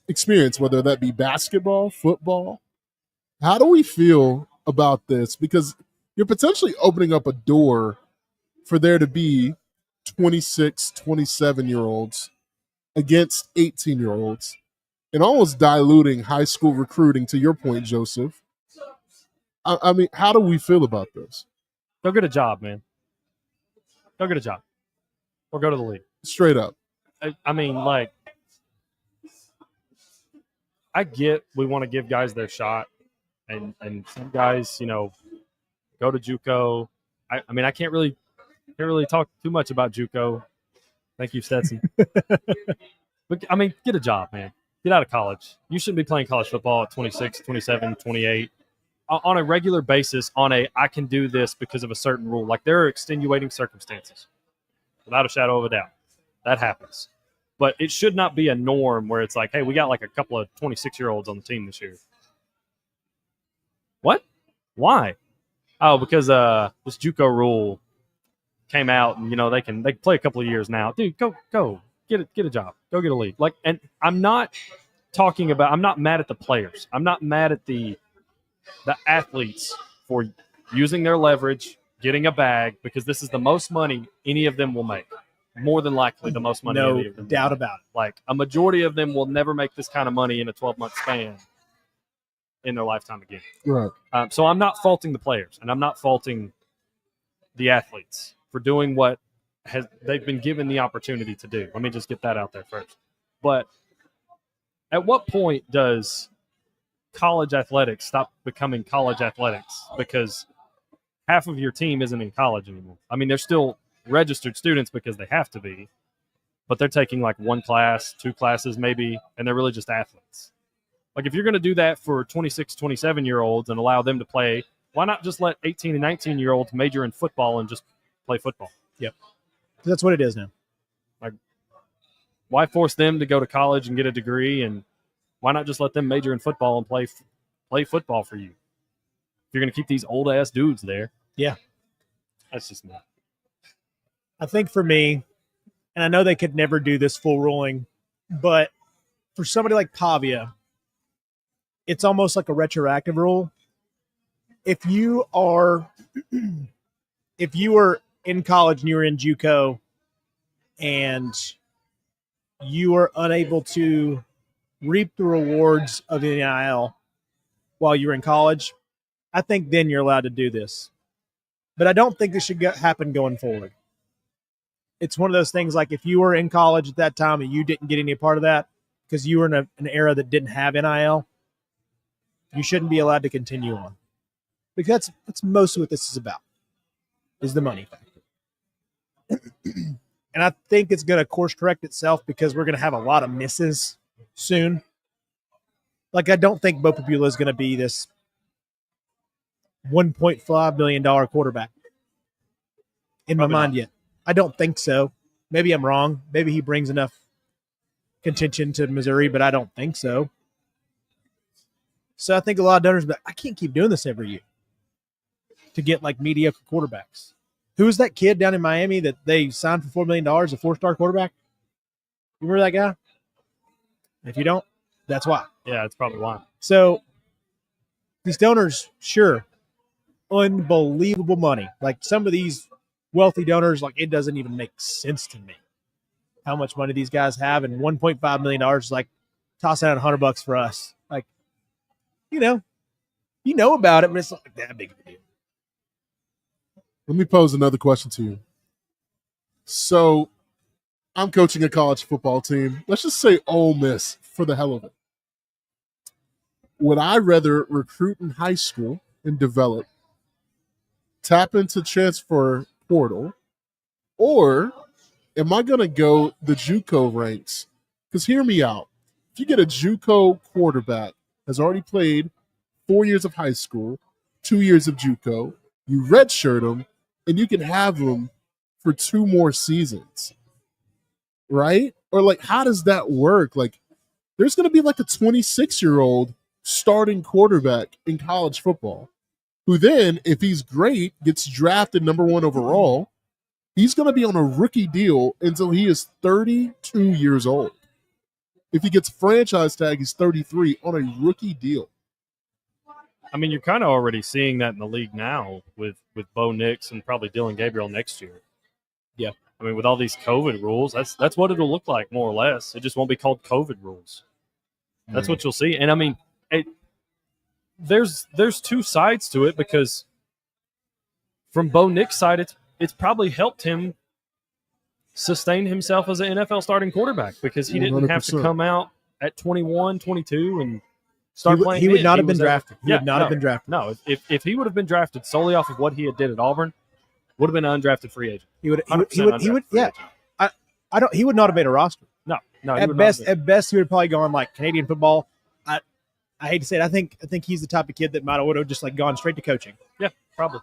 experience, whether that be basketball, football. How do we feel about this? Because you're potentially opening up a door for there to be 26, 27-year-olds against 18-year-olds and almost diluting high school recruiting, to your point, Joseph. I mean, how do we feel about this? Go get a job, man. Go get a job. Or go to the league. Straight up. I mean, like, I get we want to give guys their shot, and some guys, you know, go to JUCO. I mean, I can't really talk too much about JUCO. Thank you, Stetson. But I mean, get a job, man. Get out of college. You shouldn't be playing college football at 26, 27, 28 on a regular basis. I can do this because of a certain rule. Like, there are extenuating circumstances, without a shadow of a doubt. That happens. But it should not be a norm where it's like, hey, we got like a couple of 26-year-olds on the team this year. What? Why? Oh, because this JUCO rule came out, and you know they can play a couple of years now. Dude, go get a job. Go get a league. Like, and I'm not mad at the players. I'm not mad at the athletes for using their leverage, getting a bag, because this is the most money any of them will make. More than likely the most money. No any of them doubt will make. about it. Like, a majority of them will never make this kind of money in a 12-month span in their lifetime again. Right. So I'm not faulting the players, and I'm not faulting the athletes for doing what they've been given the opportunity to do. Let me just get that out there first. But at what point does college athletics stop becoming college athletics because half of your team isn't in college anymore? I mean, they're still registered students because they have to be, but they're taking like 1 class, 2 classes maybe, and they're really just athletes. Like, if you're going to do that for 26, 27-year-olds and allow them to play, why not just let 18 and 19-year-olds major in football and just play football? Yep. That's what it is now. Like, why force them to go to college and get a degree, and why not just let them major in football and play football for you? If you're going to keep these old-ass dudes there. Yeah. That's just me. I think for me, and I know they could never do this full ruling, but for somebody like Pavia, it's almost like a retroactive rule. If you are in college and you were in JUCO and you are unable to reap the rewards of NIL while you're in college, I think then you're allowed to do this. But I don't think this should happen going forward. It's one of those things like if you were in college at that time and you didn't get any part of that because you were in an era that didn't have NIL, you shouldn't be allowed to continue on. Because that's mostly what this is about, is the money factor. And I think it's going to course correct itself because we're going to have a lot of misses soon. Like, I don't think Bo Papula is going to be this $1.5 million quarterback in my mind yet. I don't think so. Maybe I'm wrong. Maybe he brings enough contention to Missouri, but I don't think so. So I think a lot of donors, but I can't keep doing this every year to get like mediocre quarterbacks. Who was that kid down in Miami that they signed for $4 million, a 4-star quarterback? You remember that guy? If you don't, that's why. Yeah, that's probably why. So these donors, sure, unbelievable money. Like some of these wealthy donors, like it doesn't even make sense to me how much money these guys have, and $1.5 million is like tossing out $100 for us. Like, you know about it, but it's not like that big of a deal. Let me pose another question to you. So I'm coaching a college football team. Let's just say Ole Miss for the hell of it. Would I rather recruit in high school and develop, tap into transfer portal, or am I going to go the JUCO ranks? Because hear me out. If you get a JUCO quarterback has already played 4 years of high school, 2 years of JUCO, you redshirt him, and you can have him for 2 more seasons, right? Or like, how does that work? Like, there's going to be like a 26-year-old starting quarterback in college football who then, if he's great, gets drafted number 1 overall. He's going to be on a rookie deal until he is 32 years old. If he gets franchise tag, he's 33 on a rookie deal. I mean, you're kind of already seeing that in the league now with Bo Nix and probably Dylan Gabriel next year. Yeah. I mean, with all these COVID rules, that's what it'll look like, more or less. It just won't be called COVID rules. That's what you'll see. And, I mean, there's 2 sides to it because from Bo Nix's side, it's probably helped him sustain himself as an NFL starting quarterback because he didn't 100%. have to come out at 21, 22 and start playing. He would not have been drafted. He would not have been drafted. No, if he would have been drafted solely off of what he did at Auburn, would have been an undrafted free agent. He would yeah. He would not have made a roster. No. At best, he would have probably gone like Canadian football. I hate to say it. I think he's the type of kid that would have just like gone straight to coaching. Yeah, probably.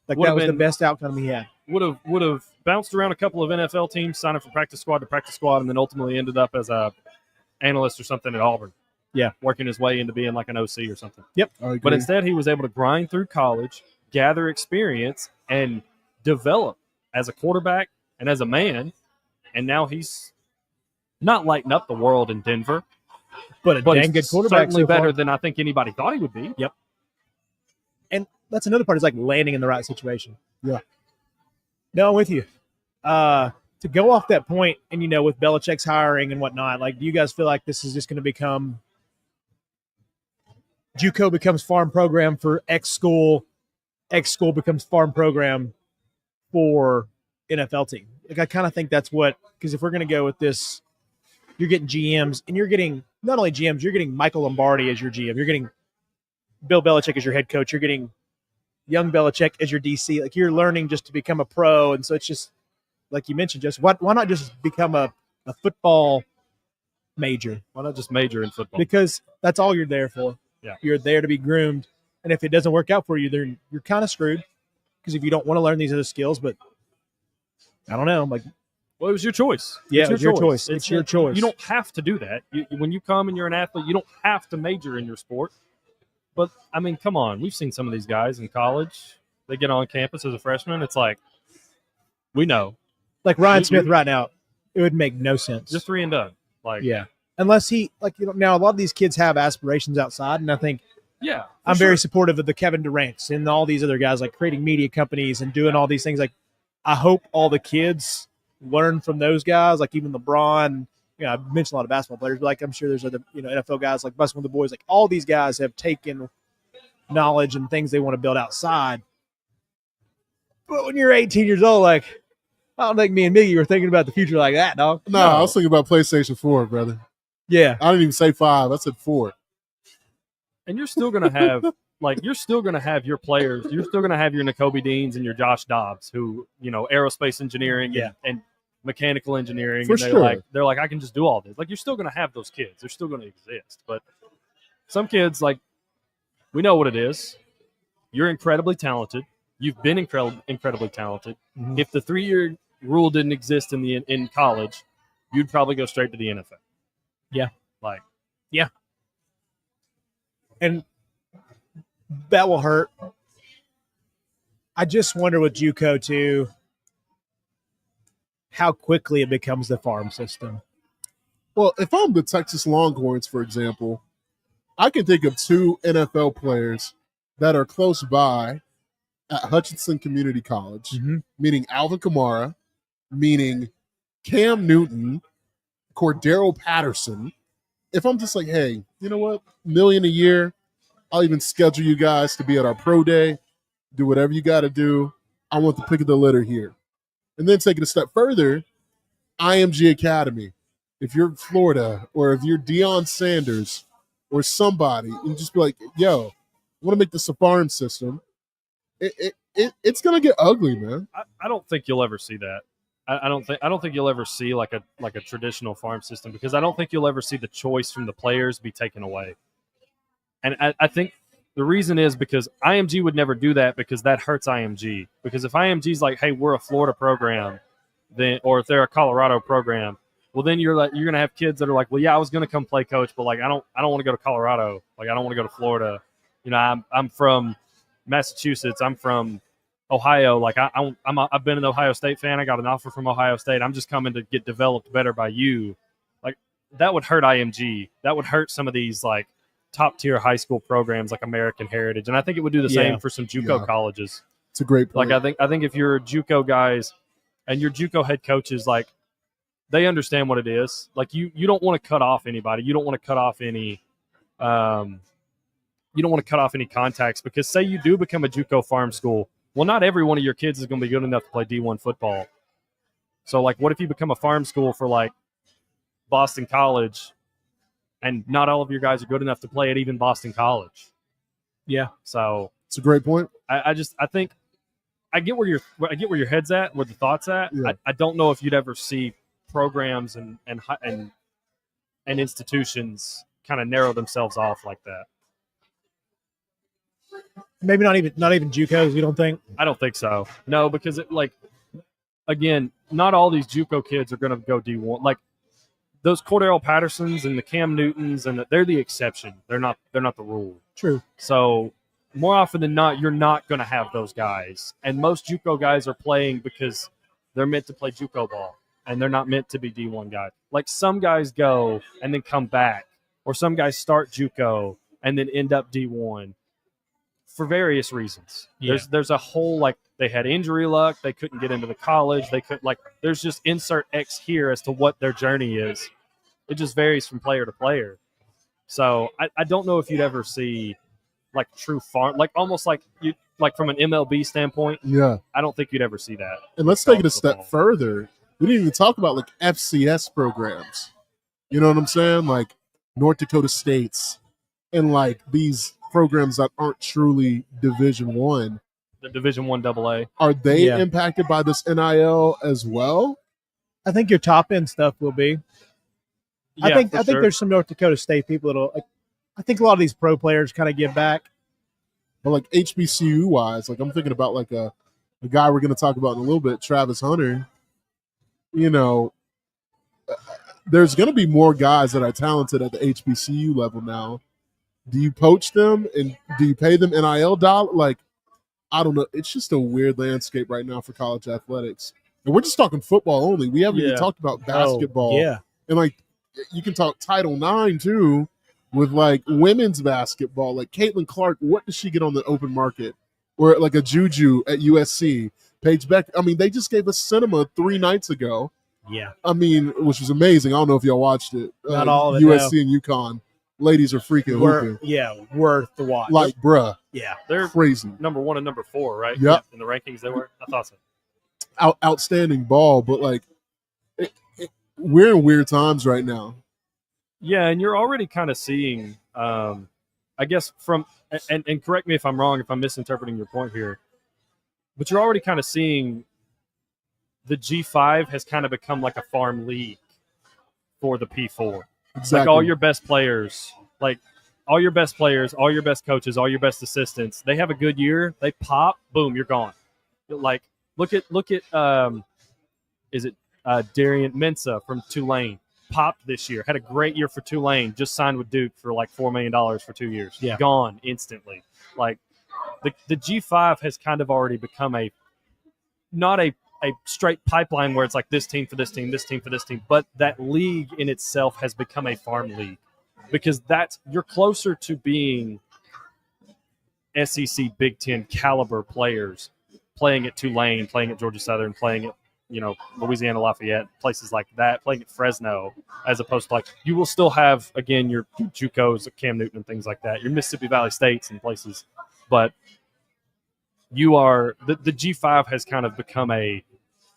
Like that was the best outcome he had. Would have bounced around a couple of NFL teams, signing from practice squad to practice squad, and then ultimately ended up as a analyst or something at Auburn. Yeah, working his way into being like an OC or something. Yep. But instead, he was able to grind through college, gather experience, and develop as a quarterback and as a man. And now he's not lighting up the world in Denver, but dang good quarterback. Certainly better than I think anybody thought he would be. Yep. And that's another part is like landing in the right situation. Yeah. No, I'm with you. To go off that point, and with Belichick's hiring and whatnot, like, do you guys feel like this is just going to become JUCO becomes farm program for X school becomes farm program for NFL team? Like, I kind of think that's because if we're going to go with this, you're getting GMs, and you're getting not only GMs, you're getting Michael Lombardi as your GM, you're getting Bill Belichick as your head coach, you're getting young Belichick as your DC. Like, you're learning just to become a pro, and so it's just like you mentioned, just why not just become a football major? Why not just major in football? Because that's all you're there for. Yeah. You're there to be groomed. And if it doesn't work out for you, then you're kind of screwed. Because if you don't want to learn these other skills, but I don't know, like, well, it was your choice. Yeah, it's your choice. It's your choice. You don't have to do that. When you come and you're an athlete, you don't have to major in your sport. But, I mean, come on. We've seen some of these guys in college. They get on campus as a freshman. It's like, we know. Like Ryan Smith right now, it would make no sense. Just 3 and done. Like, yeah. Unless he, like, now a lot of these kids have aspirations outside, and I think I'm very supportive of the Kevin Durant's and all these other guys, like creating media companies and doing all these things. Like, I hope all the kids learn from those guys, like even LeBron. I mentioned a lot of basketball players, but like I'm sure there's other NFL guys like Busting with the Boys. Like all these guys have taken knowledge and things they want to build outside. But when you're 18 years old, like I don't think me and Miggy were thinking about the future like that, dog. No, I was thinking about PlayStation 4, brother. Yeah, I didn't even say 5. I said 4. And you're still gonna have you're still gonna have your players. You're still gonna have your N'Kobe Deans and your Josh Dobbs, who aerospace engineering and mechanical engineering, For and sure. they're like I can just do all this. Like you're still gonna have those kids. They're still gonna exist. But some kids, like we know what it is. You're incredibly talented. You've been incredibly talented. Mm-hmm. If the 3-year rule didn't exist in college, you'd probably go straight to the NFL. Yeah. Yeah. And that will hurt. I just wonder with JUCO too, how quickly it becomes the farm system. Well, if I'm the Texas Longhorns, for example, I can think of 2 NFL players that are close by at Hutchinson Community College, meaning Alvin Kamara, meaning Cam Newton, Cordero Patterson. If I'm just like, hey, you know what, $1 million a year, I'll even schedule you guys to be at our pro day, do whatever you got to do. I want the pick of the litter here. And then take it a step further, IMG Academy. If you're Florida or if you're Deion Sanders or somebody, and just be like, yo, I want to make this a farm system. It's gonna get ugly, man. I don't think you'll ever see that. I don't think you'll ever see like a traditional farm system, because I don't think you'll ever see the choice from the players be taken away. And I think the reason is because IMG would never do that, because that hurts IMG. Because if IMG's like, hey, we're a Florida program, then, or if they're a Colorado program, well, then you're gonna have kids that are like, well, yeah, I was gonna come play coach, but like I don't want to go to Colorado, like I don't want to go to Florida. I'm from Massachusetts. I'm from Ohio. Like I've been an Ohio State fan. I got an offer from Ohio State. I'm just coming to get developed better by you. Like that would hurt IMG. That would hurt some of these like top tier high school programs like American Heritage, and I think it would do the same for some JUCO colleges. It's a great point. Like I think if you're JUCO guys and your JUCO head coaches, like they understand what it is. Like you don't want to cut off anybody. You don't want to cut off any. You don't want to cut off any contacts, because say you do become a JUCO farm school. Well, not every one of your kids is going to be good enough to play D1 football. So, like, what if you become a farm school for, like, Boston College, and not all of your guys are good enough to play at even Boston College? Yeah. So it's a great point. I think I get where your head's at, where the thought's at. Yeah. I don't know if you'd ever see programs and institutions kind of narrow themselves off like that. Maybe not even JUCOs. You don't think? I don't think so. No, because again, not all these JUCO kids are going to go D1. Like those Cordero Pattersons and the Cam Newtons, and they're the exception. They're not the rule. True. So more often than not, you're not going to have those guys. And most JUCO guys are playing because they're meant to play JUCO ball, and they're not meant to be D1 guys. Like some guys go and then come back, or some guys start JUCO and then end up D1. For various reasons. Yeah. There's a whole, like, they had injury luck, they couldn't get into the college, they could, like, there's just insert X here as to what their journey is. It just varies from player to player. So I don't know if you'd ever see like true farm, like almost like you, like from an MLB standpoint. Yeah, I don't think you'd ever see that. And let's take it a step further. We didn't even talk about like FCS programs. You know what I'm saying? Like North Dakota States and like these programs that aren't truly Division One. The Division One AA. Are they impacted by this NIL as well? I think your top end stuff will be. Yeah, I think for sure. there's some North Dakota State people that'll. Like, I think a lot of these pro players kind of give back. But like HBCU wise, like I'm thinking about like a guy we're going to talk about in a little bit, Travis Hunter. You know, there's going to be more guys that are talented at the HBCU level now. Do you poach them and do you pay them NIL dollar? Like, I don't know. It's just a weird landscape right now for college athletics. And we're just talking football only. We haven't even talked about basketball. Yeah. And like, you can talk Title IX too with like women's basketball. Like Caitlin Clark, what does she get on the open market? Or like a Juju at USC. Paige Beck. I mean, they just gave us cinema 3 nights ago. Yeah. I mean, which was amazing. I don't know if y'all watched it. Not all of it, USC and UConn. Ladies are freaking hooping. Worth the watch. Like, bruh. Yeah. They're Crazy. number 1 and number 4, right? Yep. In the rankings they were. I thought so. Outstanding ball, but like, we're in weird times right now. Yeah, and you're already kind of seeing, I guess, from and correct me if I'm wrong, if I'm misinterpreting your point here, but you're already kind of seeing the G5 has kind of become like a farm league for the P4. Exactly. Like all your best players, all your best coaches, all your best assistants, they have a good year, they pop, boom, you're gone. Like look at is it Darian Mensah from Tulane? Popped this year, had a great year for Tulane, just signed with Duke for like $4 million for 2 years. Yeah. Gone instantly. Like the G5 has kind of already become not a straight pipeline where it's like this team for this team, this team for this team, but that league in itself has become a farm league because you're closer to being SEC Big Ten caliber players playing at Tulane, playing at Georgia Southern, playing at Louisiana Lafayette, places like that, playing at Fresno, as opposed to like you will still have again your JUCOs, Cam Newton and things like that, your Mississippi Valley States and places, but you are the G5 has kind of become a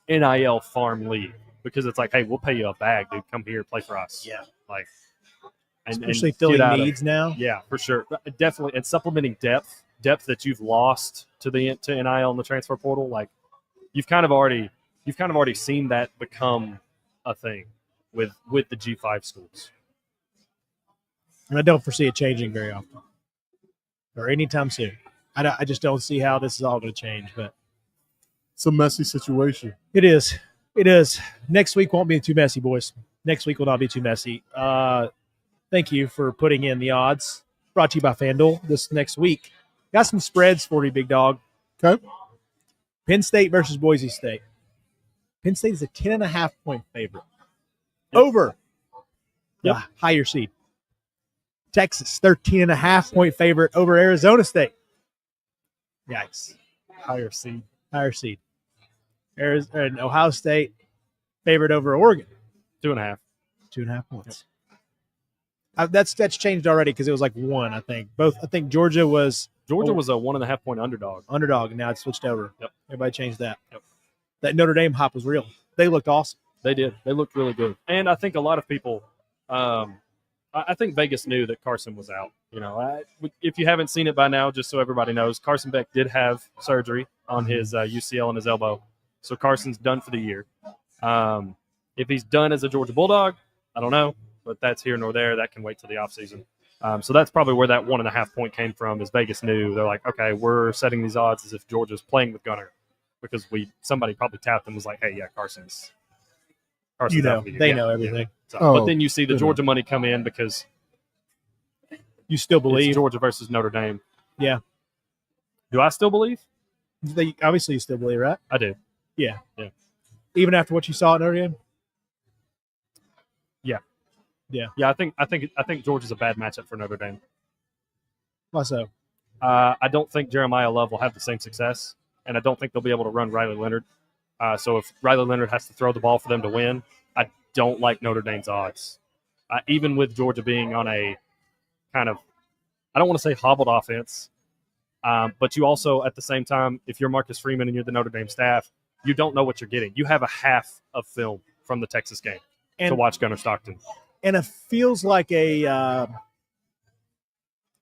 NIL farm league because it's like, hey, we'll pay you a bag, dude. Come here, play for us. Yeah, like especially filling needs now. Yeah, for sure, definitely, and supplementing depth that you've lost to NIL and the transfer portal. Like you've kind of already seen that become a thing with the G5 schools. And I don't foresee it changing very often or anytime soon. I just don't see how this is all going to change, but it's a messy situation. It is. It is. Next week won't be too messy, boys. Next week will not be too messy. Thank you for putting in the odds. Brought to you by FanDuel this next week. Got some spreads for you, big dog. Okay. Penn State versus Boise State. Penn State is a 10.5-point favorite. Over the higher seed. Texas, 13.5-point favorite over Arizona State. Yikes. Higher seed. And Ohio State favored over Oregon. 2.5. 2.5 points. That's changed already because it was like 1, I think. I think Georgia was a 1.5-point underdog. And now it's switched over. Yep. Everybody changed that. Yep. That Notre Dame hop was real. They looked awesome. They did. They looked really good. And I think a lot of people I think Vegas knew that Carson was out. If you haven't seen it by now, just so everybody knows, Carson Beck did have surgery on his UCL and his elbow. So Carson's done for the year. If he's done as a Georgia Bulldog, I don't know, but that's here nor there. That can wait till the offseason. So that's probably where that 1.5 point came from is Vegas knew. They're like, okay, we're setting these odds as if Georgia's playing with Gunner because somebody probably tapped them and was like, hey, yeah, Carson's out for the year. They know everything. Yeah. So, but then you see the Georgia money come in because you still believe it's Georgia versus Notre Dame. Yeah. Do I still believe? Obviously, you still believe, right? I do. Yeah. Yeah. Even after what you saw at Notre Dame? Yeah. Yeah. Yeah, I think Georgia's a bad matchup for Notre Dame. Why so? I don't think Jeremiah Love will have the same success, and I don't think they'll be able to run Riley Leonard. So if Riley Leonard has to throw the ball for them to win, I don't like Notre Dame's odds. Even with Georgia being on a kind of, I don't want to say hobbled offense, but you also, at the same time, if you're Marcus Freeman and you're the Notre Dame staff, you don't know what you're getting. You have a half of film from the Texas game to watch Gunnar Stockton. And it feels like a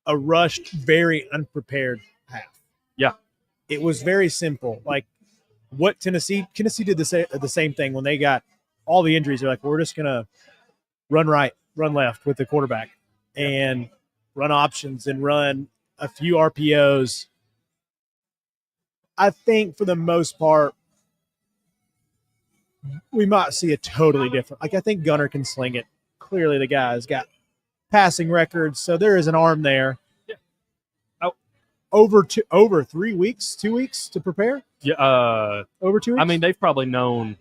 rushed, very unprepared half. Yeah. It was very simple. Like what Tennessee did the same thing when they got all the injuries. They're like, we're just going to run right. run left with the quarterback and run options and run a few RPOs. I think for the most part, we might see a totally different. Like I think Gunner can sling it. Clearly, the guy's got passing records, so there is an arm there. Yeah. Oh. Over 3 weeks, 2 weeks to prepare. Yeah. Over 2 weeks. I mean, they've probably known.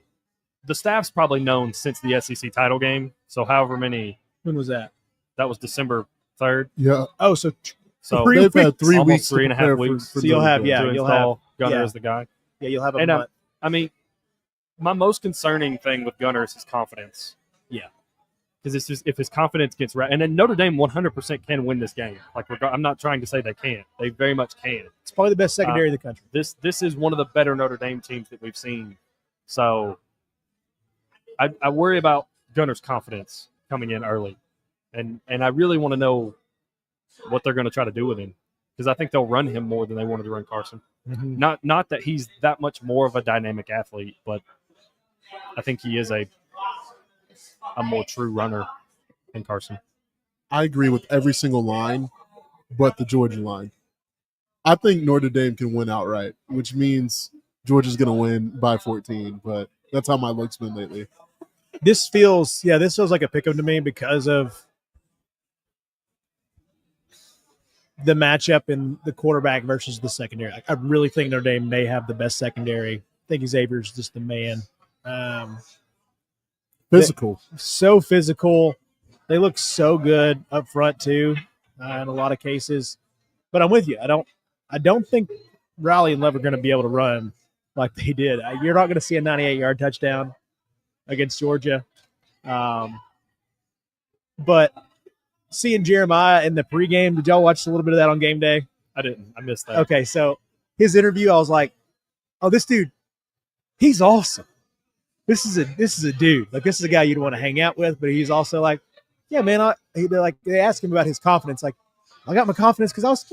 The staff's probably known since the SEC title game. So however many. When was that? That was December 3rd. Yeah. Oh, so they've had 3 almost weeks, 3.5 weeks. So you'll have, to you'll have install Gunner yeah. as the guy. Yeah, you'll have a And month. I mean, my most concerning thing with Gunner is his confidence. Yeah. Because it's just if his confidence gets right, and then Notre Dame 100% can win this game. Like I'm not trying to say they can't; they very much can. It's probably the best secondary in the country. This is one of the better Notre Dame teams that we've seen. So I worry about Gunner's confidence coming in early, and I really want to know what they're going to try to do with him because I think they'll run him more than they wanted to run Carson. Mm-hmm. Not that he's that much more of a dynamic athlete, but I think he is a more true runner than Carson. I agree with every single line but the Georgia line. I think Notre Dame can win outright, which means Georgia's going to win by 14, but that's how my look's been lately. This feels like a pick-em to me because of the matchup in the quarterback versus the secondary. I really think Notre Dame may have the best secondary. I think Xavier's just the man. Physical. So physical. They look so good up front too, in a lot of cases. But I'm with you. I don't think Riley and Love are going to be able to run like they did. You're not going to see a 98-yard touchdown against Georgia. But seeing Jeremiah in the pregame, did y'all watch a little bit of that on game day? I didn't. I missed that. Okay, so his interview, I was like, oh, this dude, he's awesome. This is a dude. Like, this is a guy you'd want to hang out with, but he's also like, yeah, man. They asked him about his confidence. Like, I got my confidence because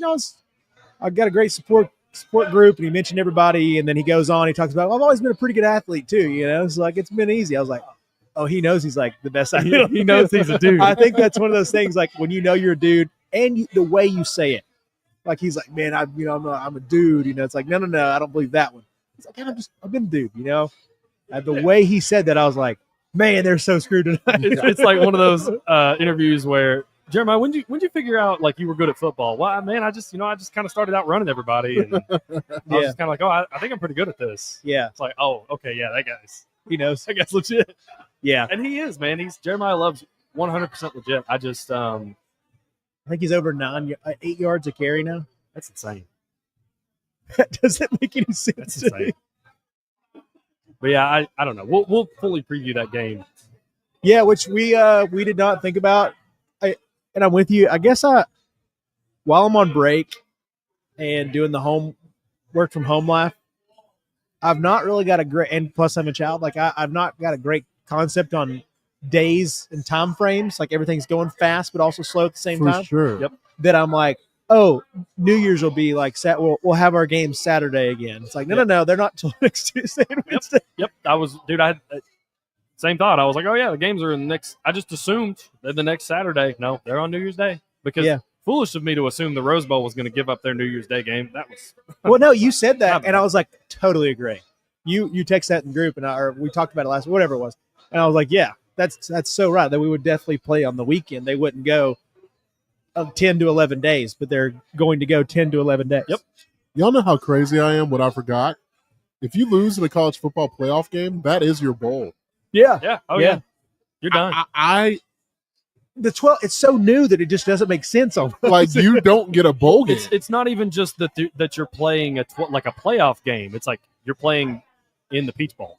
I got a great support group, and he mentioned everybody, and then he goes on. He talks about, well, I've always been a pretty good athlete too. It's like it's been easy. I was like, oh, he knows he's like the best athlete. He knows he's a dude. I think that's one of those things. Like when you know you're a dude, and the way you say it, like he's like, man, I'm a dude. It's like, no, I don't believe that one. It's like, I've been a dude. The way he said that, I was like, man, they're so screwed tonight. It's like one of those interviews where Jeremiah, when did you figure out like you were good at football? Well, man, I just kind of started out running everybody, and I was just kind of like, oh, I think I'm pretty good at this. Yeah, it's like, oh, okay, yeah, that guy's he knows. That guy's legit. Yeah, and he is, man. Jeremiah Love's 100% legit. I just I think he's over 8 yards a carry now. That's insane. That doesn't make any sense. That's insane. But yeah, I don't know. We'll fully preview that game. Yeah, which we did not think about. And I'm with you. I guess while I'm on break and doing the home work from home life, I've not really got a great, and plus I'm a child, like I've not got a great concept on days and time frames. Like everything's going fast, but also slow at the same time. For sure. Yep. That I'm like, oh, New Year's will be like we'll have our game Saturday again. It's like, no, they're not till next Tuesday and Wednesday. Yep. I had same thought. I was like, oh yeah, the games are in the next. I just assumed they're the next Saturday. No, they're on New Year's Day because foolish of me to assume the Rose Bowl was going to give up their New Year's Day game. That was well, no, you said that, and I was like, totally agree. You text that in the group, or we talked about it last, whatever it was, and I was like, yeah, that's so right. That we would definitely play on the weekend. They wouldn't go 10 to 11 days, but they're going to go 10 to 11 days. Yep. Y'all know how crazy I am? What I forgot? If you lose in a college football playoff game, that is your bowl. Yeah. Yeah. Oh yeah. You're done. The 12. It's so new that it just doesn't make sense. Like you don't get a bowl game. It's not even just that you're playing like a playoff game. It's like you're playing in the Peach Bowl.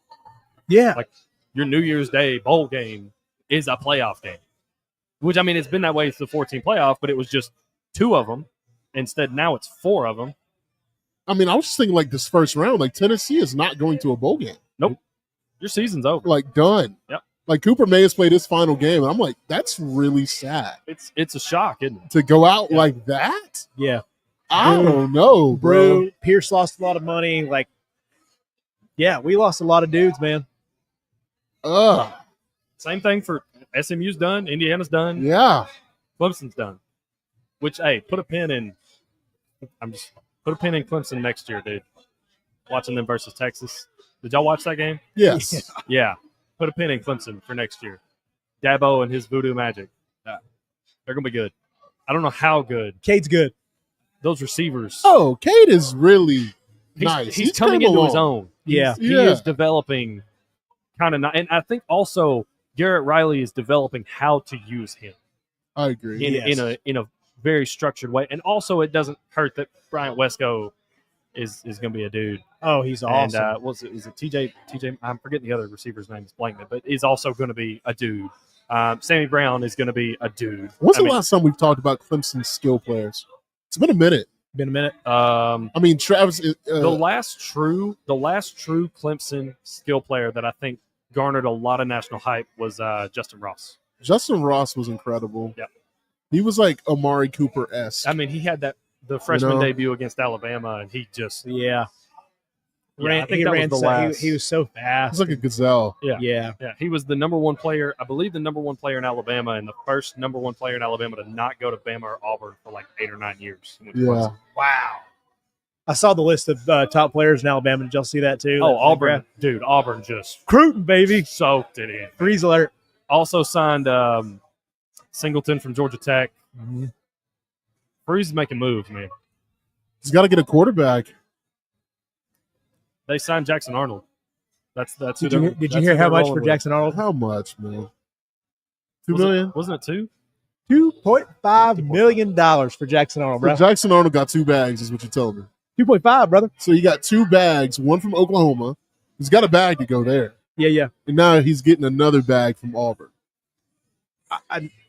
Yeah. Like your New Year's Day bowl game is a playoff game. Which I mean, it's been that way for the 14 playoff, but it was just 2 of them. Instead, now it's 4 of them. I mean, I was just thinking like this first round, like Tennessee is not going to a bowl game. Nope. Your season's over. Like done. Yep. Like Cooper May has played his final game, and I'm like, that's really sad. It's a shock, isn't it? To go out like that? Yeah. I don't know, bro. Pierce lost a lot of money. Like, yeah, we lost a lot of dudes, man. Same thing for SMU's done. Indiana's done. Yeah. Clemson's done. Which, hey, put a pin in Clemson next year, dude. Watching them versus Texas. Did y'all watch that game? Yes. Yeah. Put a pin in Clemson for next year. Dabo and his voodoo magic. They're going to be good. I don't know how good. Cade's good. Those receivers. Oh, Cade is really nice. He's coming into his own. Yeah. He is developing kind of nice. And I think also Garrett Riley is developing how to use him. I agree. In a very structured way. And also it doesn't hurt that Bryant Wesco is going to be a dude. Oh, he's awesome. And is it TJ? I'm forgetting the other receiver's name is blanking, but he's also going to be a dude. Sammy Brown is going to be a dude. When's the last time we've talked about Clemson's skill players? It's been a minute. I mean, Travis. The last true Clemson skill player that I think garnered a lot of national hype was Justin Ross. Justin Ross was incredible. Yeah, he was like Amari Cooper-esque. I mean, he had the freshman debut against Alabama, and he just he ran he was so fast. He was like a gazelle. Yeah. He was the number one player, I believe, the number one player in Alabama, and the first number one player in Alabama to not go to Bama or Auburn for like 8 or 9 years. Yeah. Wow. I saw the list of top players in Alabama. Did y'all see that too? Oh, Auburn. Dude, Auburn just Cruton, baby. Soaked it in. Freeze alert. Also signed Singleton from Georgia Tech. Mm-hmm. Freeze is making moves, man. He's got to get a quarterback. They signed Jackson Arnold. That's Did you hear how much for Jackson Arnold? How much, man? $2 million? Wasn't it $2? $2.5 million for Jackson Arnold, bro. So Jackson Arnold got 2 bags, is what you're telling me. 2.5, brother. So he got 2 bags, one from Oklahoma. He's got a bag to go there. Yeah. And now he's getting another bag from Auburn.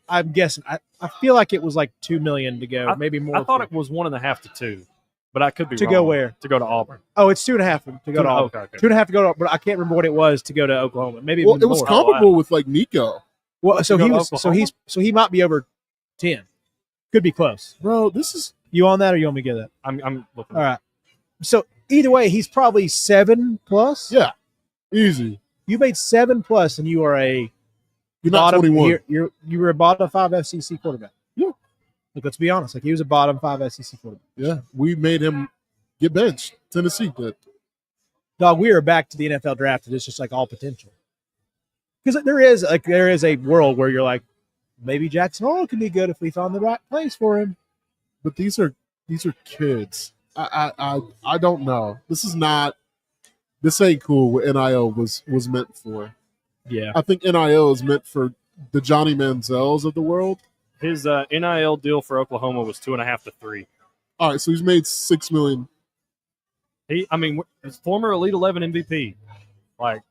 I'm guessing. I feel like it was like $2 million to go, maybe more. I thought it was 1.5 to 2, but I could be to wrong. go where? To go to Auburn. Oh, it's 2.5 to go to Auburn. Okay. 2.5 to go to, but I can't remember what it was to go to Oklahoma. Maybe it was more. comparable with like Nico. Well, so he might be over 10. Could be close, bro. This is you on that, or you want me to get that? I'm looking. All right. So either way, he's probably 7+. Yeah, easy. You made 7+, and you are a you're not 21. You were a bottom 5 SEC quarterback. Yeah. Like, let's be honest. Like, he was a bottom 5 SEC quarterback. Yeah, we made him get benched. Tennessee did. Dog, we are back to the NFL draft. It's just like all potential. Because there is a world where you're like, maybe Jackson Arnold can be good if we found the right place for him. But these are kids. I don't know. This ain't cool what NIL was meant for. Yeah. I think NIL is meant for the Johnny Manziels of the world. His NIL deal for Oklahoma was 2.5 to 3. All right, so he's made $6 million. His former Elite 11 MVP. Like,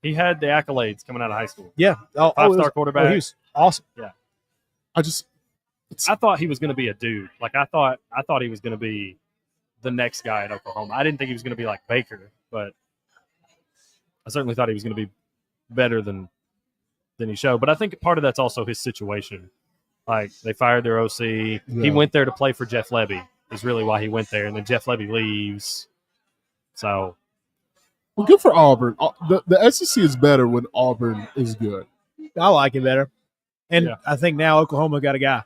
he had the accolades coming out of high school. Yeah. 5-star quarterback. He was awesome. Yeah. I thought he was going to be a dude. Like, I thought he was going to be the next guy at Oklahoma. I didn't think he was going to be like Baker, but I certainly thought he was going to be better than he showed. But I think part of that's also his situation. Like, they fired their OC. Yeah. He went there to play for Jeff Lebby is really why he went there. And then Jeff Lebby leaves. So. Well, good for Auburn. The SEC is better when Auburn is good. I like it better. And I think now Oklahoma got a guy.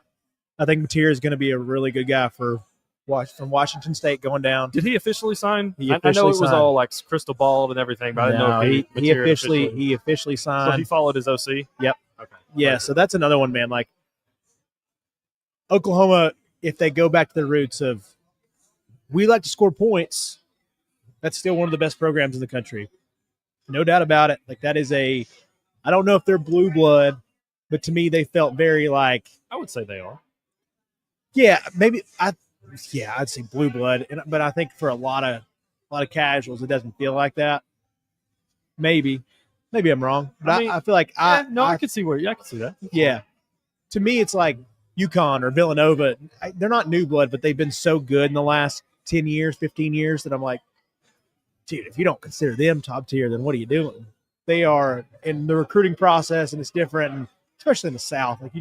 I think Mateer is going to be a really good guy from Washington State going down. Did he officially sign? I know it was all like crystal ball and everything, but I didn't know if he officially signed. So he followed his OC? Yep. Okay. Yeah, so that's another one, man. Like, Oklahoma, if they go back to their roots of we like to score points, that's still one of the best programs in the country. No doubt about it. Like, that is I don't know if they're blue blood, but to me they felt very like. I would say they are. Yeah, maybe I'd say blue blood, but I think for a lot of casuals, it doesn't feel like that. Maybe I'm wrong, but I feel like I can see I can see that. Yeah, to me, it's like UConn or Villanova. They're not new blood, but they've been so good in the last 10 years, 15 years that I'm like, dude, if you don't consider them top tier, then what are you doing? They are in the recruiting process, and it's different, and especially in the South. Like,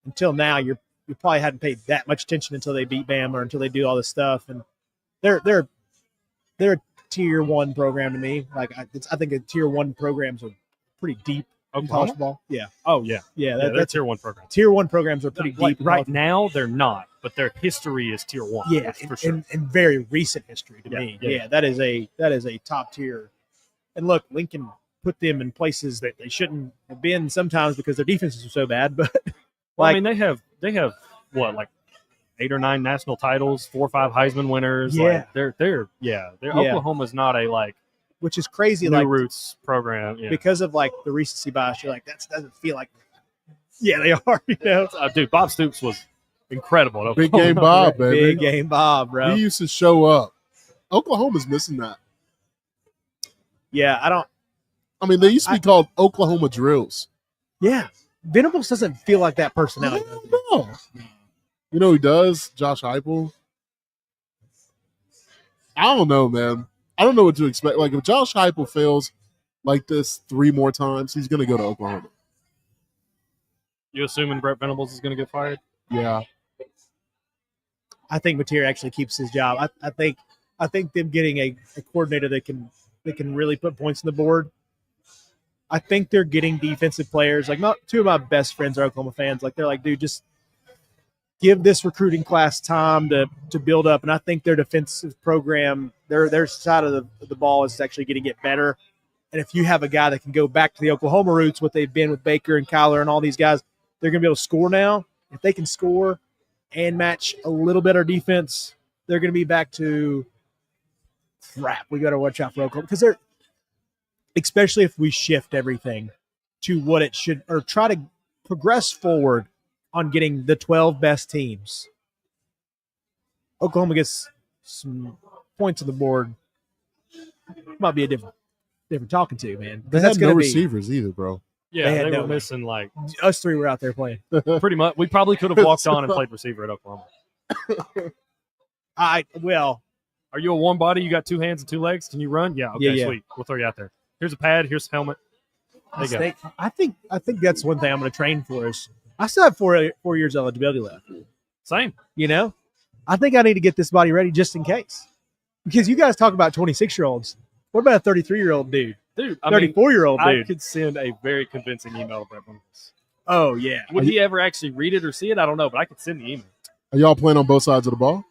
until now, you probably hadn't paid that much attention until they beat Bama or until they do all this stuff. And they're a tier 1 program to me. Like, I think the tier 1 programs are pretty deep. in college football. Yeah, Oh yeah, yeah. they're That's tier 1 programs. tier 1 programs are pretty Like deep. in right college now, they're not, but their history is tier 1. Yeah, that's for sure. in very recent history to Yeah, me. yeah. Yeah, that is a top tier. And look, Lincoln put them in places that they shouldn't have been sometimes because their defenses are so bad. But Well, I like, mean, they have what, like 8 or 9 national titles, 4 or 5 Heisman winners. Yeah. Like, they're Oklahoma's not a like which is crazy, new like roots program. Yeah. because of like the recency bias. You're like, that doesn't feel like. Yeah, they are. You know, Dude, Bob Stoops was incredible. at Big Oklahoma. game Bob, baby. big game, Bob, bro. He used to show up. Oklahoma's missing that. Yeah, I don't. I mean, they used to be called Oklahoma Drills. Yeah, Venables doesn't feel like that personality. I don't know. You know who does? Josh Heupel. I don't know, man. I don't know what to expect. Like, if Josh Heupel fails like this 3 more times, he's going to go to Oklahoma. You assuming Brett Venables is going to get fired? Yeah. I think Mateer actually keeps his job. I think them getting a coordinator that can really put points on the board. I think they're getting defensive players. Like, 2 of my best friends are Oklahoma fans. Like, they're like, dude, just give this recruiting class time to build up. And I think their defensive program, their side of the ball is actually going to get better. And if you have a guy that can go back to the Oklahoma roots, what they've been with Baker and Kyler and all these guys, they're going to be able to score now. If they can score and match a little better defense, they're going to be back to crap. We got to watch out for Oklahoma because they're, especially if we shift everything to what it should, or try to progress forward on getting the 12 best teams. Oklahoma gets some points on the board. Might be a different talking to, man. They That's had going no to be receivers either, bro. Yeah, They had they no- were missing like us 3 were out there playing. pretty much. We probably could have walked on and played receiver at Oklahoma. Are you a warm body? You got 2 hands and 2 legs? Can you run? Yeah. Okay, Yeah. sweet. We'll throw you out there. Here's a pad. Here's a helmet. There you go. I think that's one thing I'm going to train for is I still have 4 years eligibility left. Same. You know, I think I need to get this body ready just in case. Because you guys talk about 26-year-olds. What about a 33-year-old dude? Dude, I mean, 34-year-old I dude. could send a very convincing email to Brett Venables. Oh, yeah. Would he ever actually read it or see it? I don't know, but I could send the email. Are y'all playing on both sides of the ball?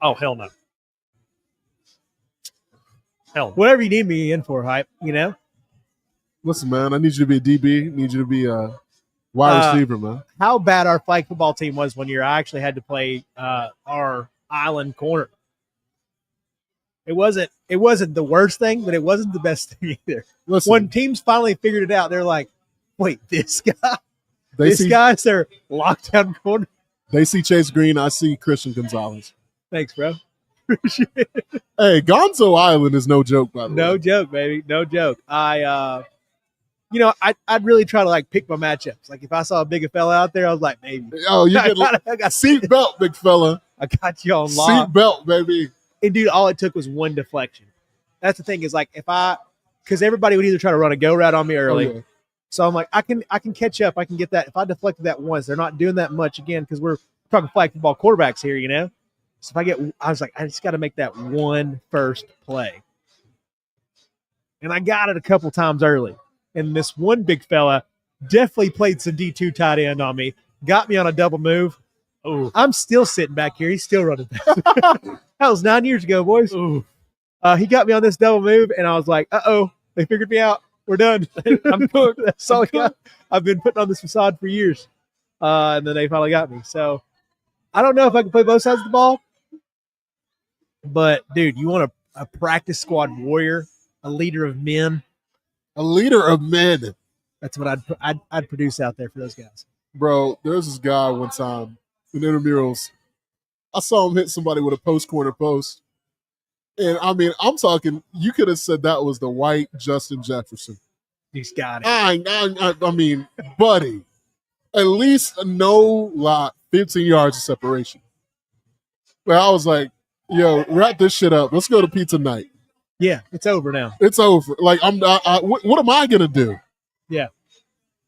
Oh, hell no. Hell no. Whatever you need me in for, Hype, you know? Listen, man, I need you to be a DB. I need you to be a wide receiver, man. How bad our flag football team was one year, I actually had to play our island corner. It wasn't the worst thing, but it wasn't the best thing either. Listen, When teams finally figured it out, they're like, wait, this guy? they This see guy's their lockdown corner? they see Chase Green, I see Christian Gonzalez. Thanks, bro. Hey, Gonzo Island is no joke, by the No way. joke, baby. No joke. I'd really try to like pick my matchups. Like if I saw a bigger fella out there, I was like, maybe. Oh, you I get got seat belt, big fella. I got you on lock. Seat belt, baby. And dude, all it took was one deflection. That's the thing is like because everybody would either try to run a go route on me early. Oh, yeah. So I'm like, I can catch up. I can get that. If I deflected that once, they're not doing that much again because we're talking flag football quarterbacks here, you know? So if I was like, I just got to make that one first play. And I got it a couple times early. And this one big fella definitely played some D2 tight end on me, got me on a double move. Ooh. I'm still sitting back here. He's still running back. That was 9 years ago, boys. Ooh. He got me on this double move, and I was like, uh-oh, they figured me out. We're done. I'm cooked. That's all I got. I've been putting on this facade for years. And then they finally got me. So I don't know if I can play both sides of the ball. But, dude, you want a practice squad warrior, a leader of men? A leader of men. That's what I'd produce out there for those guys. Bro, there was this guy one time in intramurals. I saw him hit somebody with a corner post. And, I mean, I'm talking, you could have said that was the white Justin Jefferson. He's got it. I mean, buddy, at least no lot, 15 yards of separation. But I was like, yo, wrap this shit up. Let's go to pizza night. Yeah, it's over now. It's over. Like, what am I going to do?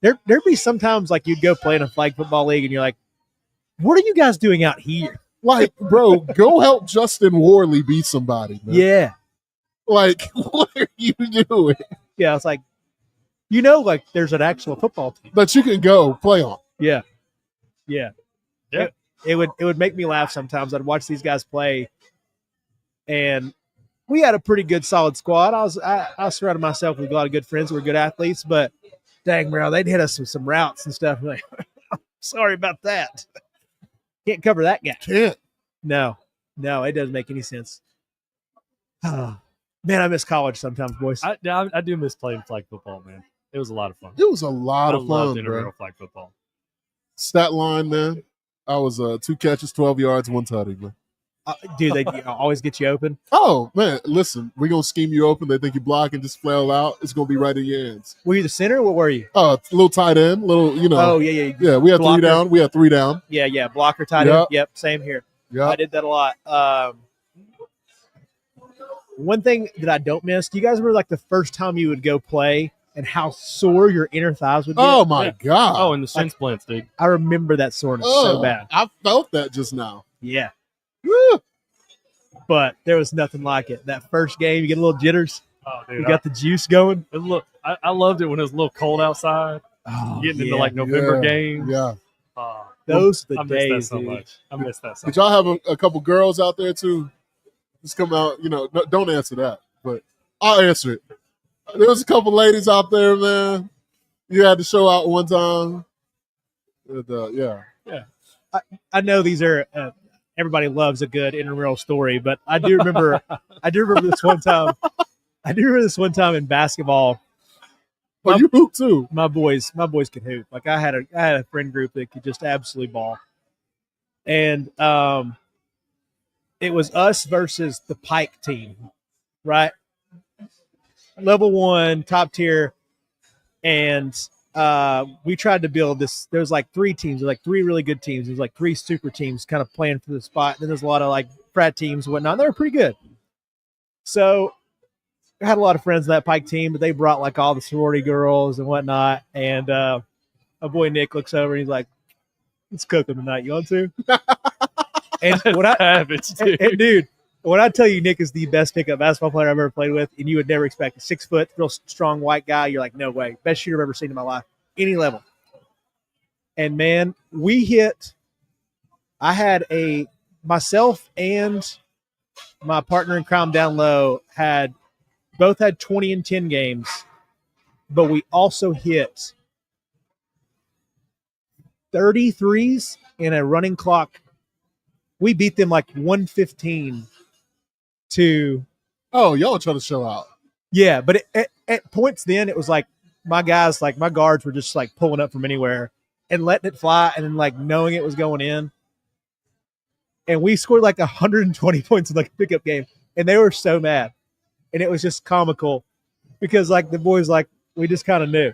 There'd be sometimes like you'd go play in a flag football league and you're like, what are you guys doing out here? Like, bro, go help Justin Worley beat somebody, man. Yeah. Like, what are you doing? Yeah, it's like, like there's an actual football team that you can go play on. Yeah. Yeah. It would make me laugh sometimes. I'd watch these guys play, and we had a pretty good, solid squad. I surrounded myself with a lot of good friends who were good athletes, but dang, bro, they'd hit us with some routes and stuff. I'm like, sorry about that. Can't cover that guy. Can't. No, it doesn't make any sense. Man, I miss college sometimes, boys. I do miss playing flag football, man. It was a lot of fun. It was a lot I of loved fun, bro. intramural flag football. Stat line, man. I was 2 catches, 12 yards, 1 tutty, man. Dude, they always get you open. Oh, man, listen, we're going to scheme you open. They think you block and just flail out. It's going to be right in your hands. Were you the center? What were you? A little tight end, little, Oh, yeah. Yeah, we had Blocker. 3 down. Yeah. Blocker, tight end. Yep, same here. Yeah. I did that a lot. One thing that I don't miss, do you guys remember like the first time you would go play and how sore your inner thighs would get? Oh, my God. Oh, and the shin splints, dude. I remember that soreness so bad. I felt that just now. Yeah. Woo. But there was nothing like it. That first game, you get a little jitters. Oh, dude. You got the juice going. I loved it when it was a little cold outside. Getting into like November games. Yeah. Those are I the miss days, that so dude. much. I miss that so Did much. y'all have a couple girls out there, too? Just come out, don't answer that, but I'll answer it. There was a couple ladies out there, man. You had to show out one time. Yeah. I know these are everybody loves a good intramural story, but I do remember this one time. I do remember this one time in basketball. Oh, you hoop too. My boys could hoop. Like I had a friend group that could just absolutely ball. And it was us versus the Pike team, right? Level 1, top tier. And we tried to build this. There's like 3 teams, like 3 really good teams. There's like 3 super teams kind of playing for the spot. Then there's a lot of like frat teams and whatnot. They were pretty good. So I had a lot of friends in that Pike team, but they brought like all the sorority girls and whatnot. And my boy Nick looks over and he's like, "Let's cook them tonight. You want to?" And dude, when I tell you Nick is the best pickup basketball player I've ever played with, and you would never expect a 6 foot, real strong white guy, you're like, no way. Best shooter I've ever seen in my life, any level. And man, myself and my partner in crime down low both had 20 and 10 games, but we also hit 33s in a running clock. We beat them like 115 to. Oh, y'all trying to show out. Yeah, but at points then it was like my guys, like my guards were just like pulling up from anywhere and letting it fly and then like knowing it was going in. And we scored like 120 points in like a pickup game. And they were so mad. And it was just comical because like the boys, like we just kind of knew.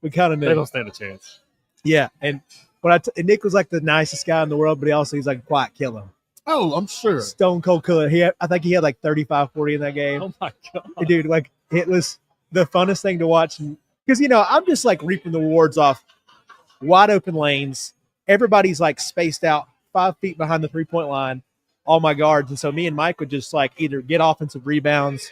We kind of knew. They don't stand a chance. Yeah. And and Nick was like the nicest guy in the world, but he's like a quiet killer. Oh, I'm sure. Stone cold killer. I think he had like 35, 40 in that game. Oh my God. Dude, like it was the funnest thing to watch. Because, I'm just like reaping the rewards off wide open lanes. Everybody's like spaced out 5 feet behind the 3-point line, all my guards. And so me and Mike would just like either get offensive rebounds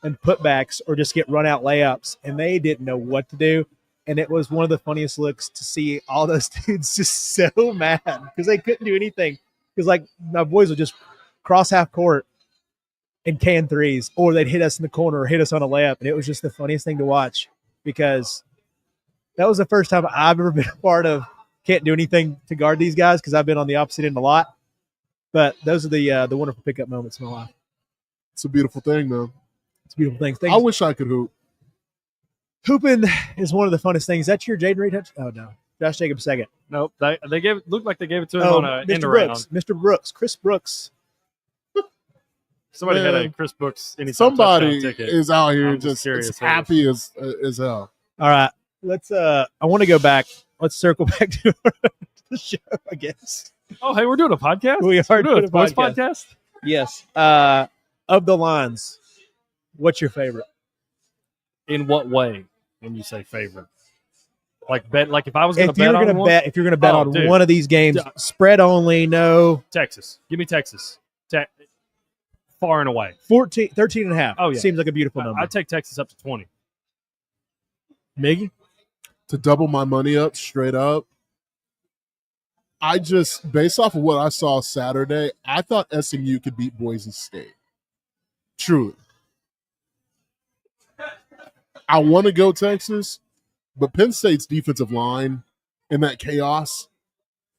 and putbacks or just get run out layups. And they didn't know what to do. And it was one of the funniest looks to see all those dudes just so mad because they couldn't do anything. Because, like, my boys would just cross half court and can threes, or they'd hit us in the corner or hit us on a layup. And it was just the funniest thing to watch because that was the first time I've ever been a part of can't do anything to guard these guys because I've been on the opposite end a lot. But those are the wonderful pickup moments in my life. It's a beautiful thing, man. It's a beautiful thing. I wish I could hoop. Hooping is one of the funnest things. Is that your Jaden Reed touch? Oh, no. Josh Jacobs second. Nope. They looked like they gave it to him on an end around. Mr. Brooks. Chris Brooks. Somebody had a Chris Brooks anytime Somebody touchdown ticket. is out here I'm just curious as happy as hell. All right. Let's I want to go back. Let's circle back to the show, I guess. Oh, hey, we're doing a podcast? We are We're doing doing a a sports podcast. podcast? Yes. Of the lines, what's your favorite? In what way when you say favorite? Like if I was going to If you're bet on gonna one? bet, if you're gonna bet on dude. one of these games, Yeah. spread only, no. Texas. Give me Texas. Far and away. 13 and a half. Oh, yeah. Seems like a beautiful number. I'd take Texas up to 20. Miggy? to double my money up straight up. I just, based off of what I saw Saturday, I thought SMU could beat Boise State. Truly. I want to go Texas, but Penn State's defensive line and that chaos,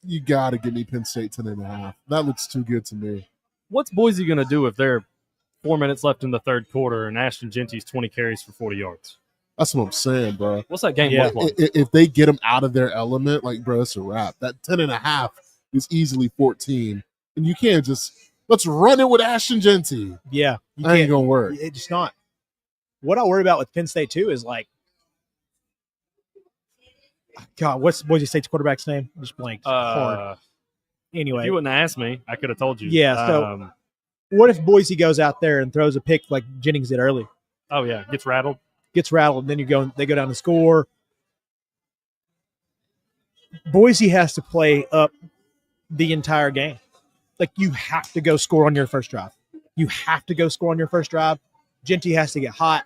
you got to give me Penn State 10.5. That looks too good to me. What's Boise going to do if they're 4 minutes left in the third quarter and Ashton Genty's 20 carries for 40 yards? That's what I'm saying, bro. What's that game look like? If they get them out of their element, like, bro, it's a wrap. That 10.5 is easily 14. And you can't just, let's run it with Ashton Genty. Yeah. That ain't going to work. It's just not. What I worry about with Penn State, too, is like, God, what's Boise State's quarterback's name? Just blanked. Anyway. If you wouldn't have asked me, I could have told you. Yeah, so what if Boise goes out there and throws a pick like Jennings did early? Oh, yeah, gets rattled, and then they go down to score. Boise has to play up the entire game. Like, you have to go score on your first drive. Genty has to get hot.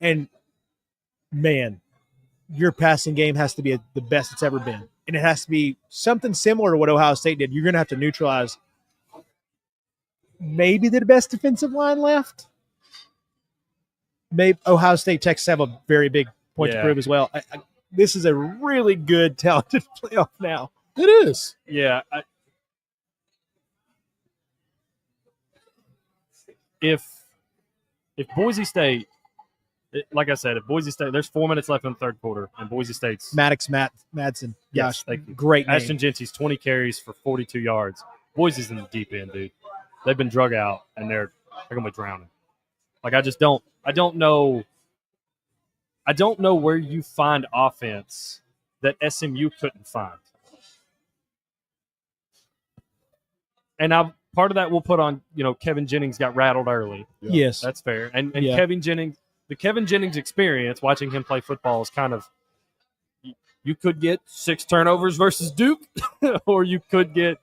And, man, your passing game has to be the best it's ever been. And it has to be something similar to what Ohio State did. You're going to have to neutralize maybe the best defensive line left. Maybe Ohio State, Texas have a very big point to prove as well. This is a really good, talented playoff now. It is. Yeah. If Boise State, like I said, if Boise State, there's 4 minutes left in the third quarter, and Boise State's Madsen. Yes, Gosh, great name. Ashton Genty's 20 carries for 42 yards. Boise's in the deep end, dude. They've been drug out, and they're going to be drowning. Like, I don't know where you find offense that SMU couldn't find. And part of that we'll put on, Kevin Jennings got rattled early. Yeah. Yes. That's fair. And Kevin Jennings, the Kevin Jennings experience, watching him play football, is kind of, you could get 6 turnovers versus Duke, or you could get,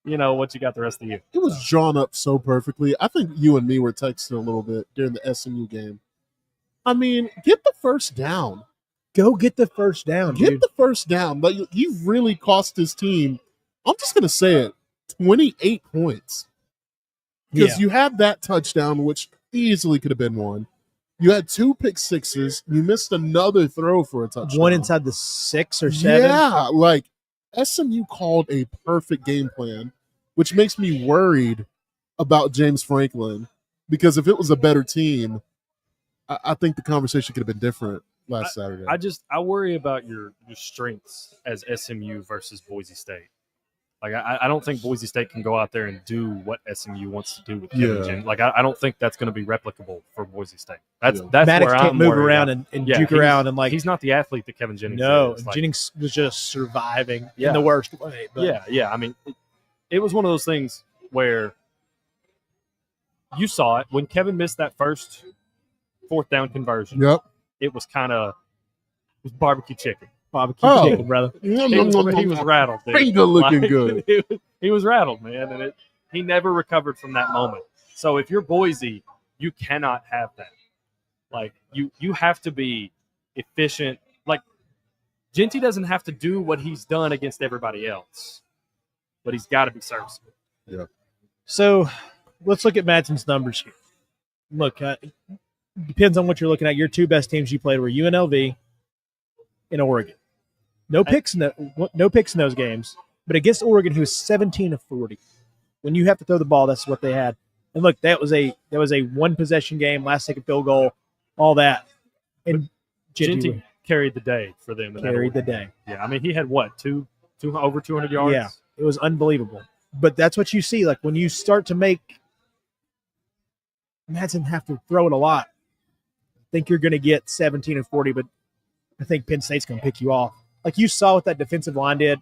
what you got the rest of the year. It was drawn up so perfectly. I think you and me were texting a little bit during the SMU game. I mean, get the first down. Go get the first down, Get dude. the first down. Like, you really cost this team, I'm just going to say it, 28 points. Because you had that touchdown, which easily could have been one. You had 2 pick sixes. You missed another throw for a touchdown. One inside the 6 or 7. Yeah, like, SMU called a perfect game plan, which makes me worried about James Franklin. Because if it was a better team, I think the conversation could have been different last Saturday. I worry about your strengths as SMU versus Boise State. Like, I don't think Boise State can go out there and do what SMU wants to do with Kevin Jennings. Like, I don't think that's going to be replicable for Boise State. That's Maddox where can't I'm move worried around about. and juke around, and like, he's not the athlete that Kevin Jennings is. Like, Jennings was just surviving in the worst way. But. Yeah. I mean, it was one of those things where you saw it when Kevin missed that first 4th down conversion. Yep. It was kind of barbecue chicken. Chicken, brother. He was rattled. Dude. Finger looking good. He was rattled, man, and he never recovered from that moment. So if you're Boise, you cannot have that. Like, you have to be efficient. Like, Genty doesn't have to do what he's done against everybody else, but he's got to be serviceable. Yeah. So let's look at Madsen's numbers here. Look, depends on what you're looking at. Your 2 best teams you played were UNLV and Oregon. No picks in those games, but against Oregon, he was 17 of 40. When you have to throw the ball, that's what they had. And look, that was a 1-possession game, last second field goal, all that. And Genty carried the day for them. Carried the day. Yeah, I mean, he had what, over 200 yards? Yeah, it was unbelievable. But that's what you see. Like, when you start to make Madsen have to throw it a lot, I think you're going to get 17 of 40, but I think Penn State's going to pick you off. Like you saw what that defensive line did.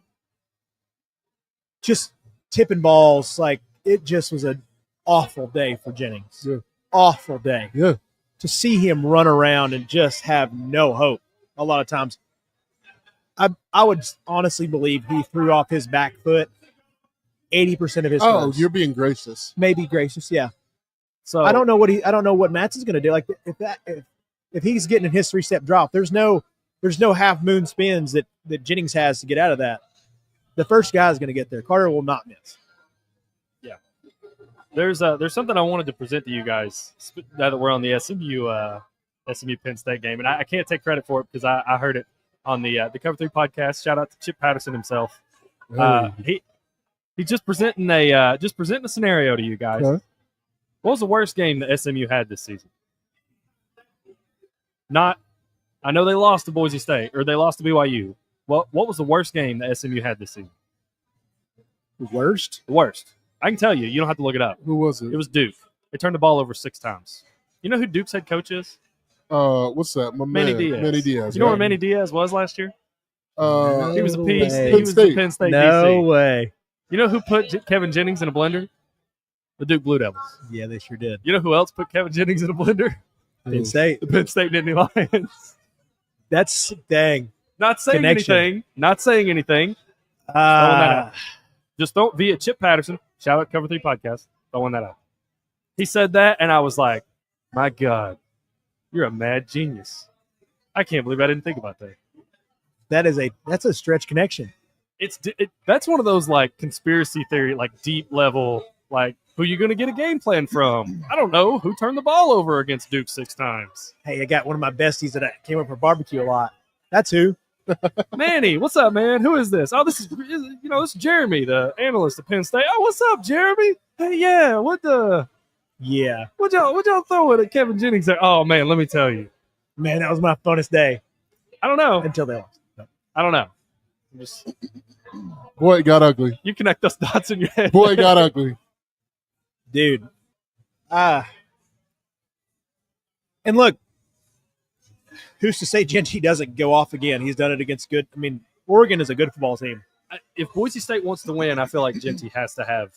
Just tipping balls. Like, it just was an awful day for Jennings. Yeah. Awful day. Yeah. To see him run around and just have no hope a lot of times. I would honestly believe he threw off his back foot 80% of his throws. You're being gracious. Maybe gracious, yeah. So I don't know what Madsen's going to do. Like, if he's getting in his 3-step drop, there's no there's no half moon spins that Jennings has to get out of that. The first guy is going to get there. Carter will not miss. Yeah. There's something I wanted to present to you guys now that we're on the SMU Penn State game, and I can't take credit for it because I heard it on the Cover 3 podcast. Shout out to Chip Patterson himself. He's just presenting a scenario to you guys. Okay. What was the worst game that SMU had this season? I know they lost to Boise State or they lost to BYU. What was the worst game that SMU had this season? The worst? The worst. I can tell you. You don't have to look it up. Who was it? It was Duke. They turned the ball over 6 times. You know who Duke's head coach is? What's that? My Manny man, Diaz. Manny Diaz. You know where right? Manny Diaz was last year? He was a P. way. He was the Penn State No DC. way. You know who put Kevin Jennings in a blender? The Duke Blue Devils. Yeah, they sure did. You know who else put Kevin Jennings in a blender? Penn State. The Penn State Nittany Lions. That's dang. Not saying Connection. anything. Not saying anything. Throwing that out. Just don't via Chip Patterson. Shout out Cover 3 Podcast. Throwing that out. He said that, and I was like, my God, you're a mad genius. I can't believe I didn't think about that. That's a stretch connection. That's one of those like conspiracy theory, like deep level, like who you going to get a game plan from? I don't know. Who turned the ball over against Duke 6 times? Hey, I got one of my besties that came up for barbecue a lot. That's who. Manny, what's up, man? Who is this? Oh, this is Jeremy, the analyst at Penn State. Oh, what's up, Jeremy? Hey, yeah, what y'all throwing at Kevin Jennings there? Oh man, let me tell you. Man, that was my funnest day I don't know. until they lost. I don't know. Boy, it got ugly. You connect those dots in your head. Boy, it got ugly. Dude. And look, who's to say Genty doesn't go off again? He's done it against good. I mean, Oregon is a good football team. If Boise State wants to win, I feel like Genty has to have.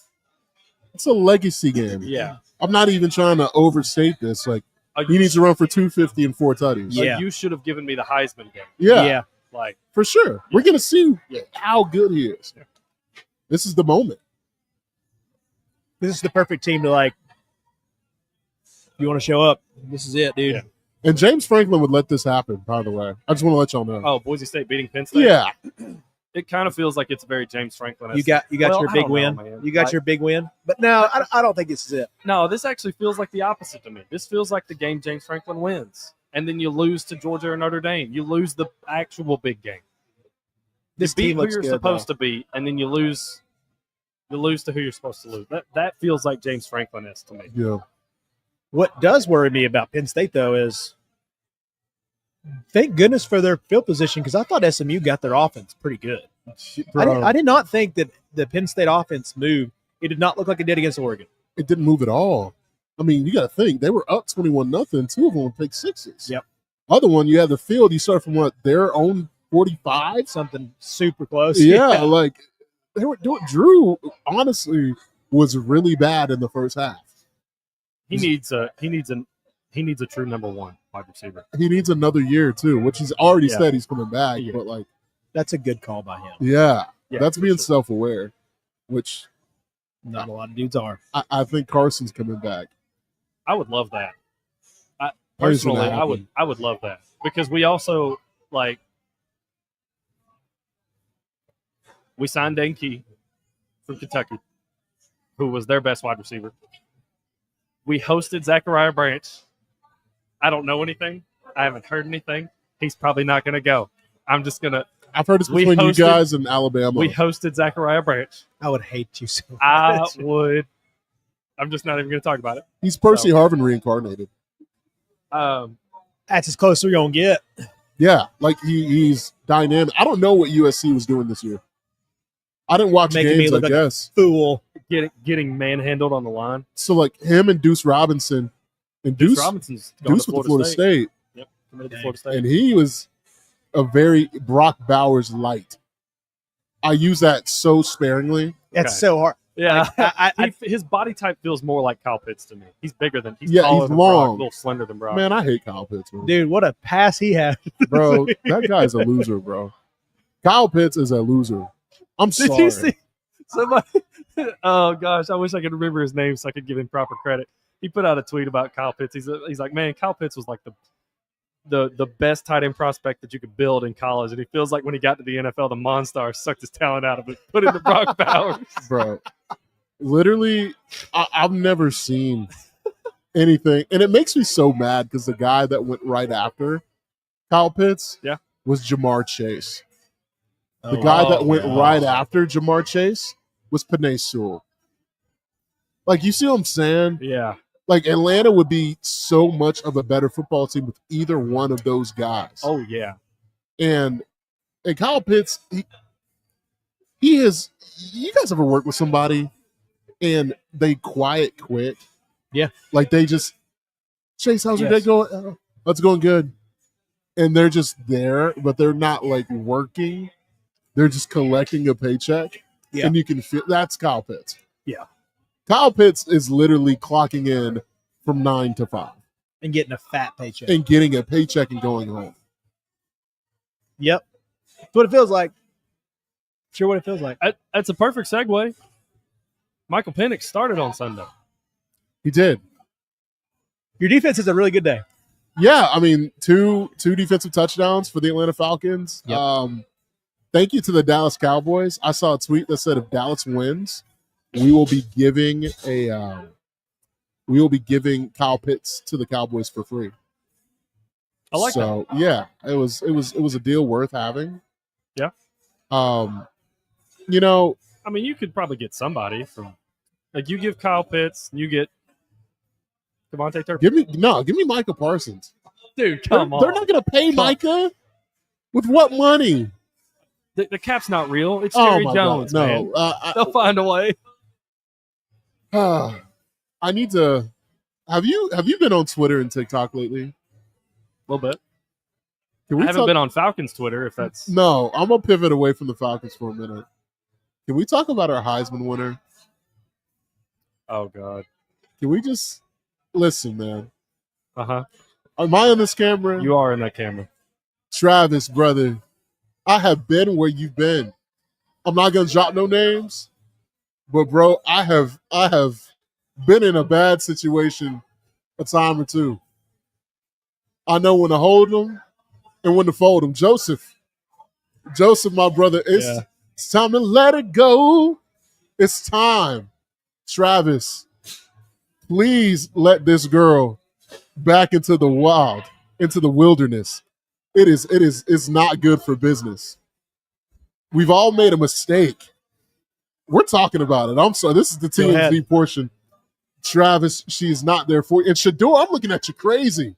It's a legacy game. Yeah. I'm not even trying to overstate this. Like, Oh, he needs to run for 250 and 4 tutties. Yeah. You should have given me the Heisman game. Yeah, Like, for sure. We're going to see Yeah. how good he is. Yeah. This is the moment. This is the perfect team to, like, you want to show up. This is it, dude. Yeah. And James Franklin would let this happen, by the way. I just want to let y'all know. oh, Boise State beating Penn State? Yeah. It kind of feels like it's very James Franklin. You got Well, your I big don't win. know, man. You got your big win. But no, I don't think this is it. No, this actually feels like the opposite to me. This feels like the game James Franklin wins. And then you lose to Georgia or Notre Dame. You lose the actual big game. This You beat team who looks you're good, supposed to beat, and then you lose to who you're supposed to lose. That feels like James Franklin is to me. Yeah. What does worry me about Penn State, though, is thank goodness for their field position, because I thought SMU got their offense pretty good. I did not think that the Penn State offense moved. It did not look like it did against Oregon. It didn't move at all. I mean, you got to think. They were up 21-0. 2 of them were pick sixes. Yep. Other one, you had the field. You start from their own 45? Something super close. Yeah, like they were doing. Drew, honestly, was really bad in the first half. He needs a true number 1 wide receiver. He needs another year, too, which he's already Yeah. said he's coming back. Yeah. But, like, That's a good call by him. yeah, Yeah, that's for being sure. self-aware, which Not a lot of dudes are. I think Carson's coming back. I would love that. Where's it Personally, at? I would love that because we also we signed Dane Key from Kentucky, who was their best wide receiver. We hosted Zachariah Branch. I don't know anything. I haven't heard anything. He's probably not going to go. I'm just going to. I've heard it's We between you hosted- guys and Alabama. We hosted Zachariah Branch. I would hate you so much. I would. I'm just not even going to talk about it. He's Percy Harvin reincarnated. That's as close as we're going to get. Yeah, like he's dynamic. I don't know what USC was doing this year. I didn't watch Making me games, I look like a guess. Fool. Getting manhandled on the line. So, like, him and Deuce Robinson. And Deuce Robinson's gone with to the Florida State. Yep, committed to Florida State. And he was a very Brock Bowers light. I use that so sparingly. That's Okay. so hard. Yeah, I- his body type feels more like Kyle Pitts to me. He's bigger than Yeah, taller he's than long. Brock, a little slender than Brock. Man, I hate Kyle Pitts, man. Dude, what a pass he had. Bro, that guy's a loser, bro. Kyle Pitts is a loser. I'm Did sorry. you see somebody? Oh gosh, I wish I could remember his name so I could give him proper credit. He put out a tweet about Kyle Pitts. He's like, man, Kyle Pitts was like the best tight end prospect that you could build in college, and he feels like when he got to the NFL, the Monstars sucked his talent out of it, put in the Brock Bowers. Bro, literally, I've never seen anything, and it makes me so mad because the guy that went right after Kyle Pitts, was Jamar Chase. The guy that went right after Jamar Chase was Penei Sewell. Like, you see what I'm saying? Yeah. Like, Atlanta would be so much of a better football team with either one of those guys. Oh, yeah. And Kyle Pitts, he is. You guys ever work with somebody and they quiet quit? Yeah. Like, they just, Chase, how's your day going? Oh, it's going good. And they're just there, but they're not, like, working. They're just collecting a paycheck. Yeah. And you can feel that's Kyle Pitts. Yeah. Kyle Pitts is literally clocking in from 9 to 5. And getting a fat paycheck. And getting a paycheck and going home. Yep. That's what it feels like. Sure what it feels like. That's a perfect segue. Michael Penix started on Sunday. He did. Your defense is a really good day. Yeah, I mean, two defensive touchdowns for the Atlanta Falcons. Yep. Thank you to the Dallas Cowboys. I saw a tweet that said if Dallas wins, we will be giving Kyle Pitts to the Cowboys for free. I like that. So yeah, it was a deal worth having. Yeah. You know, I mean, you could probably get somebody from, like, you give Kyle Pitts, you get Devontae Turpin. give me Micah Parsons. Dude, come on. They're not going to pay Micah with what money? The cap's not real. It's Jerry Jones, God, man. no. They'll find a way. I need to. Have you been on Twitter and TikTok lately? A little bit. I haven't been on Falcons Twitter, if that's... No, I'm going to pivot away from the Falcons for a minute. Can we talk about our Heisman winner? Oh, God. Can we just... Listen, man. Uh-huh. Am I on this camera? You are in that camera. Travis, brother, I have been where you've been. I'm not going to drop no names, but, bro, I have been in a bad situation a time or two. I know when to hold them and when to fold them. Joseph, my brother, it's time to let it go. It's time. Travis, please let this girl back into the wild, into the wilderness. It's not good for business. We've all made a mistake. We're talking about it. I'm sorry. This is the TMZ portion. Travis, she's not there for you. And Shador, I'm looking at you crazy.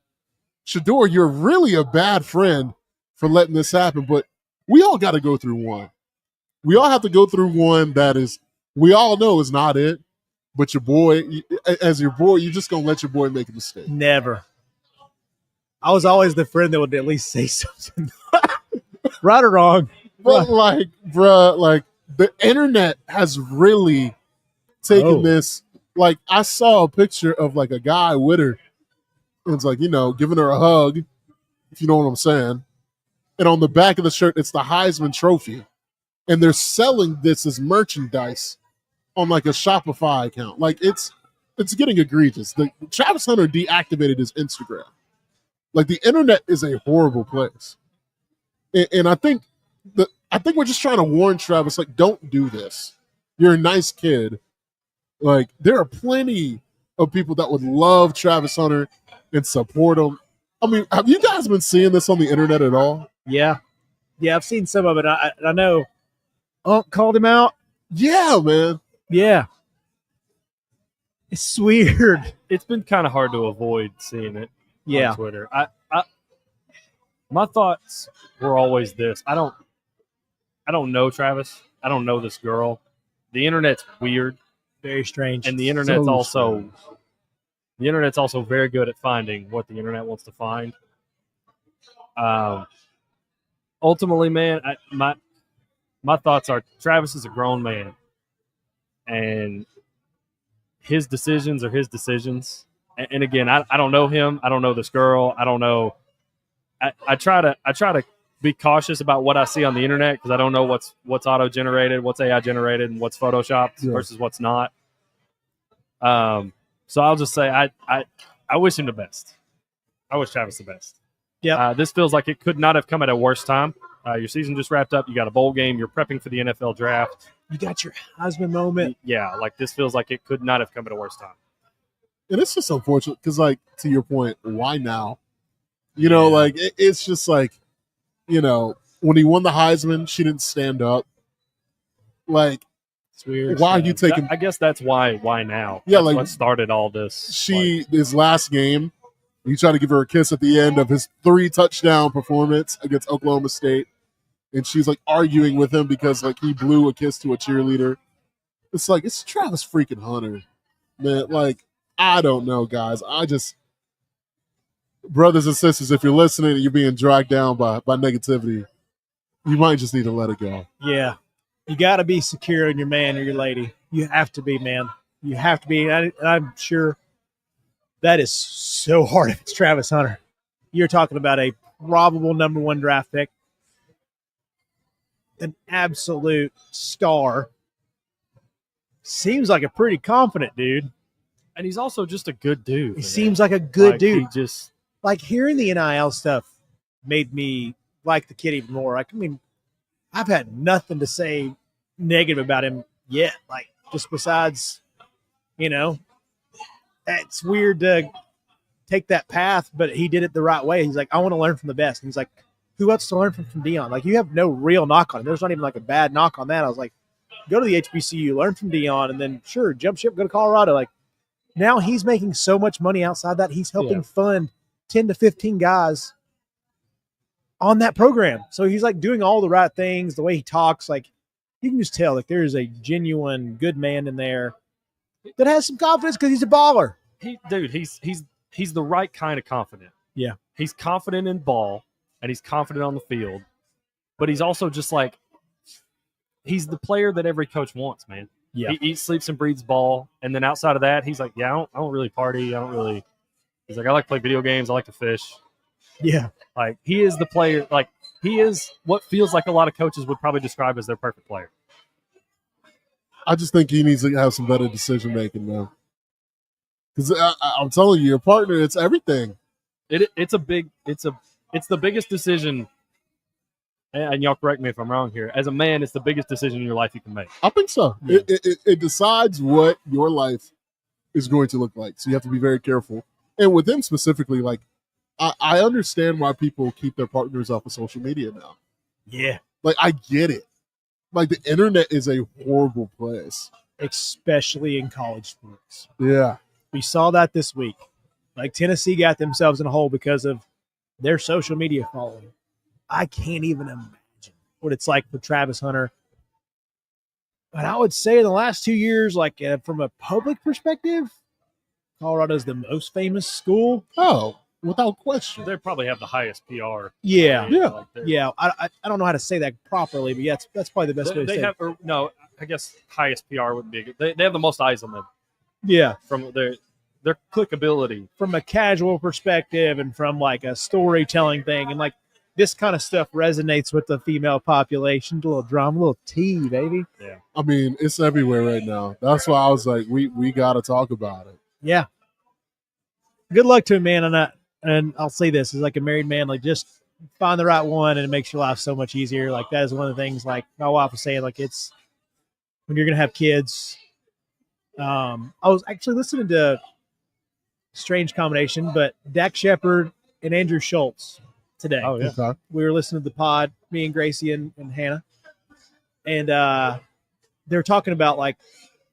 Shador, you're really a bad friend for letting this happen, but we all got to go through one. We all have to go through one that is, we all know is not it, but your boy, as your boy, you're just going to let your boy make a mistake. Never. I was always the friend that would at least say something. Right or wrong. But like, bruh, like the internet has really taken this. Like, I saw a picture of like a guy with her. And it's like, you know, giving her a hug, if you know what I'm saying. And on the back of the shirt, it's the Heisman Trophy. And they're selling this as merchandise on like a Shopify account. Like, it's getting egregious. Travis Hunter deactivated his Instagram. Like, the internet is a horrible place. And I think we're just trying to warn Travis, like, don't do this. You're a nice kid. Like, there are plenty of people that would love Travis Hunter and support him. I mean, have you guys been seeing this on the internet at all? Yeah. Yeah, I've seen some of it. I know Unc called him out. Yeah, man. Yeah. It's weird. It's been kind of hard to avoid seeing it on Twitter. My thoughts were always this. I don't know Travis. I don't know this girl. The internet's weird. Very strange. And the internet's also very good at finding what the internet wants to find. Ultimately, man, my thoughts are Travis is a grown man, and his decisions are his decisions. And again, I don't know him. I don't know this girl. I don't know. I try to be cautious about what I see on the internet because I don't know what's auto-generated, what's AI generated, and what's photoshopped versus what's not. So I'll just say I wish him the best. I wish Travis the best. Yep. This feels like it could not have come at a worse time. Your season just wrapped up. You got a bowl game. You're prepping for the NFL draft. You got your Heisman moment. Yeah, like this feels like it could not have come at a worse time. And it's just unfortunate because, like, to your point, why now? You know, like, it's just like, you know, when he won the Heisman, she didn't stand up. Like, It's weird. why are you taking I guess that's why now. Yeah, That's like- what started all this. his last game, he tried to give her a kiss at the end of his 3-touchdown performance against Oklahoma State. And she's like arguing with him because like he blew a kiss to a cheerleader. It's like, it's Travis freaking Hunter, man. Like, I don't know, guys. Brothers and sisters, if you're listening and you're being dragged down by negativity, you might just need to let it go. Yeah. You got to be secure in your man or your lady. You have to be, man. You have to be. And I'm sure that is so hard if it's Travis Hunter. You're talking about a probable number 1 draft pick, an absolute star. Seems like a pretty confident dude. And he's also just a good dude. He seems like a good dude. He just Like, hearing the NIL stuff made me like the kid even more. Like, I mean, I've had nothing to say negative about him yet. Like, just besides, you know, it's weird to take that path, but he did it the right way. He's like, I want to learn from the best. And he's like, who else to learn from Dion? Like, you have no real knock on him. There's not even like a bad knock on that. I was like, go to the HBCU, learn from Dion, and then sure, jump ship, go to Colorado. Like, now he's making so much money outside that he's helping fund 10 to 15 guys on that program. So he's like doing all the right things, the way he talks, like you can just tell like there is a genuine good man in there that has some confidence because he's a baller. He's the right kind of confident. Yeah. He's confident in ball and he's confident on the field, but he's also just like, he's the player that every coach wants, man. Yeah. He eats, sleeps, and breathes ball. And then outside of that, he's like, I don't really party. He's like, I like to play video games. I like to fish. Yeah. Like, he is the player. Like, he is what feels like a lot of coaches would probably describe as their perfect player. I just think he needs to have some better decision making, man. Because I'm telling you, your partner, it's everything. It's the biggest decision. And y'all correct me if I'm wrong here. As a man, it's the biggest decision in your life you can make. I think so. Yeah. It decides what your life is going to look like. So you have to be very careful. And with him specifically, like, I understand why people keep their partners off of social media now. Yeah. Like, I get it. Like, the internet is a horrible place. Especially in college sports. Yeah. We saw that this week. Like, Tennessee got themselves in a hole because of their social media following. I can't even imagine what it's like for Travis Hunter. And I would say in the last 2 years, like from a public perspective, Colorado's the most famous school. Oh, without question. They probably have the highest PR. Yeah. Yeah. Yeah. I don't know how to say that properly, but yeah, that's probably the best way to say it. I guess highest PR would be good. They have the most eyes on them Yeah. from their clickability. From a casual perspective and from like a storytelling thing. And like, this kind of stuff resonates with the female population. A little drama, a little tea, baby. Yeah. I mean, it's everywhere right now. That's why I was like, we got to talk about it. Yeah. Good luck to him, man. And I'll say this as like a married man, like just find the right one and it makes your life so much easier. Like that is one of the things like my wife was saying, like it's when you're going to have kids. I was actually listening to strange combination, but Dak Shepard and Andrew Schultz today. Oh, yeah. Okay. We were listening to the pod, me and Gracie and Hannah. And they were talking about like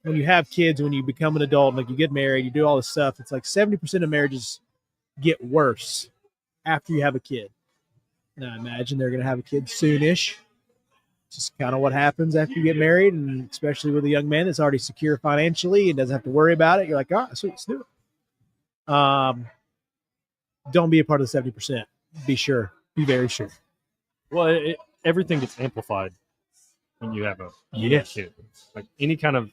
when you have kids, when you become an adult, like you get married, you do all this stuff. It's like 70% of marriages get worse after you have a kid. Now, I imagine they're going to have a kid soonish. It's just kind of what happens after you get married, and especially with a young man that's already secure financially and doesn't have to worry about it. You're like, oh, sweet, let's do it. Don't be a part of the 70%. Be sure. Be very sure. Well, everything gets amplified when you have a kid. Like any kind of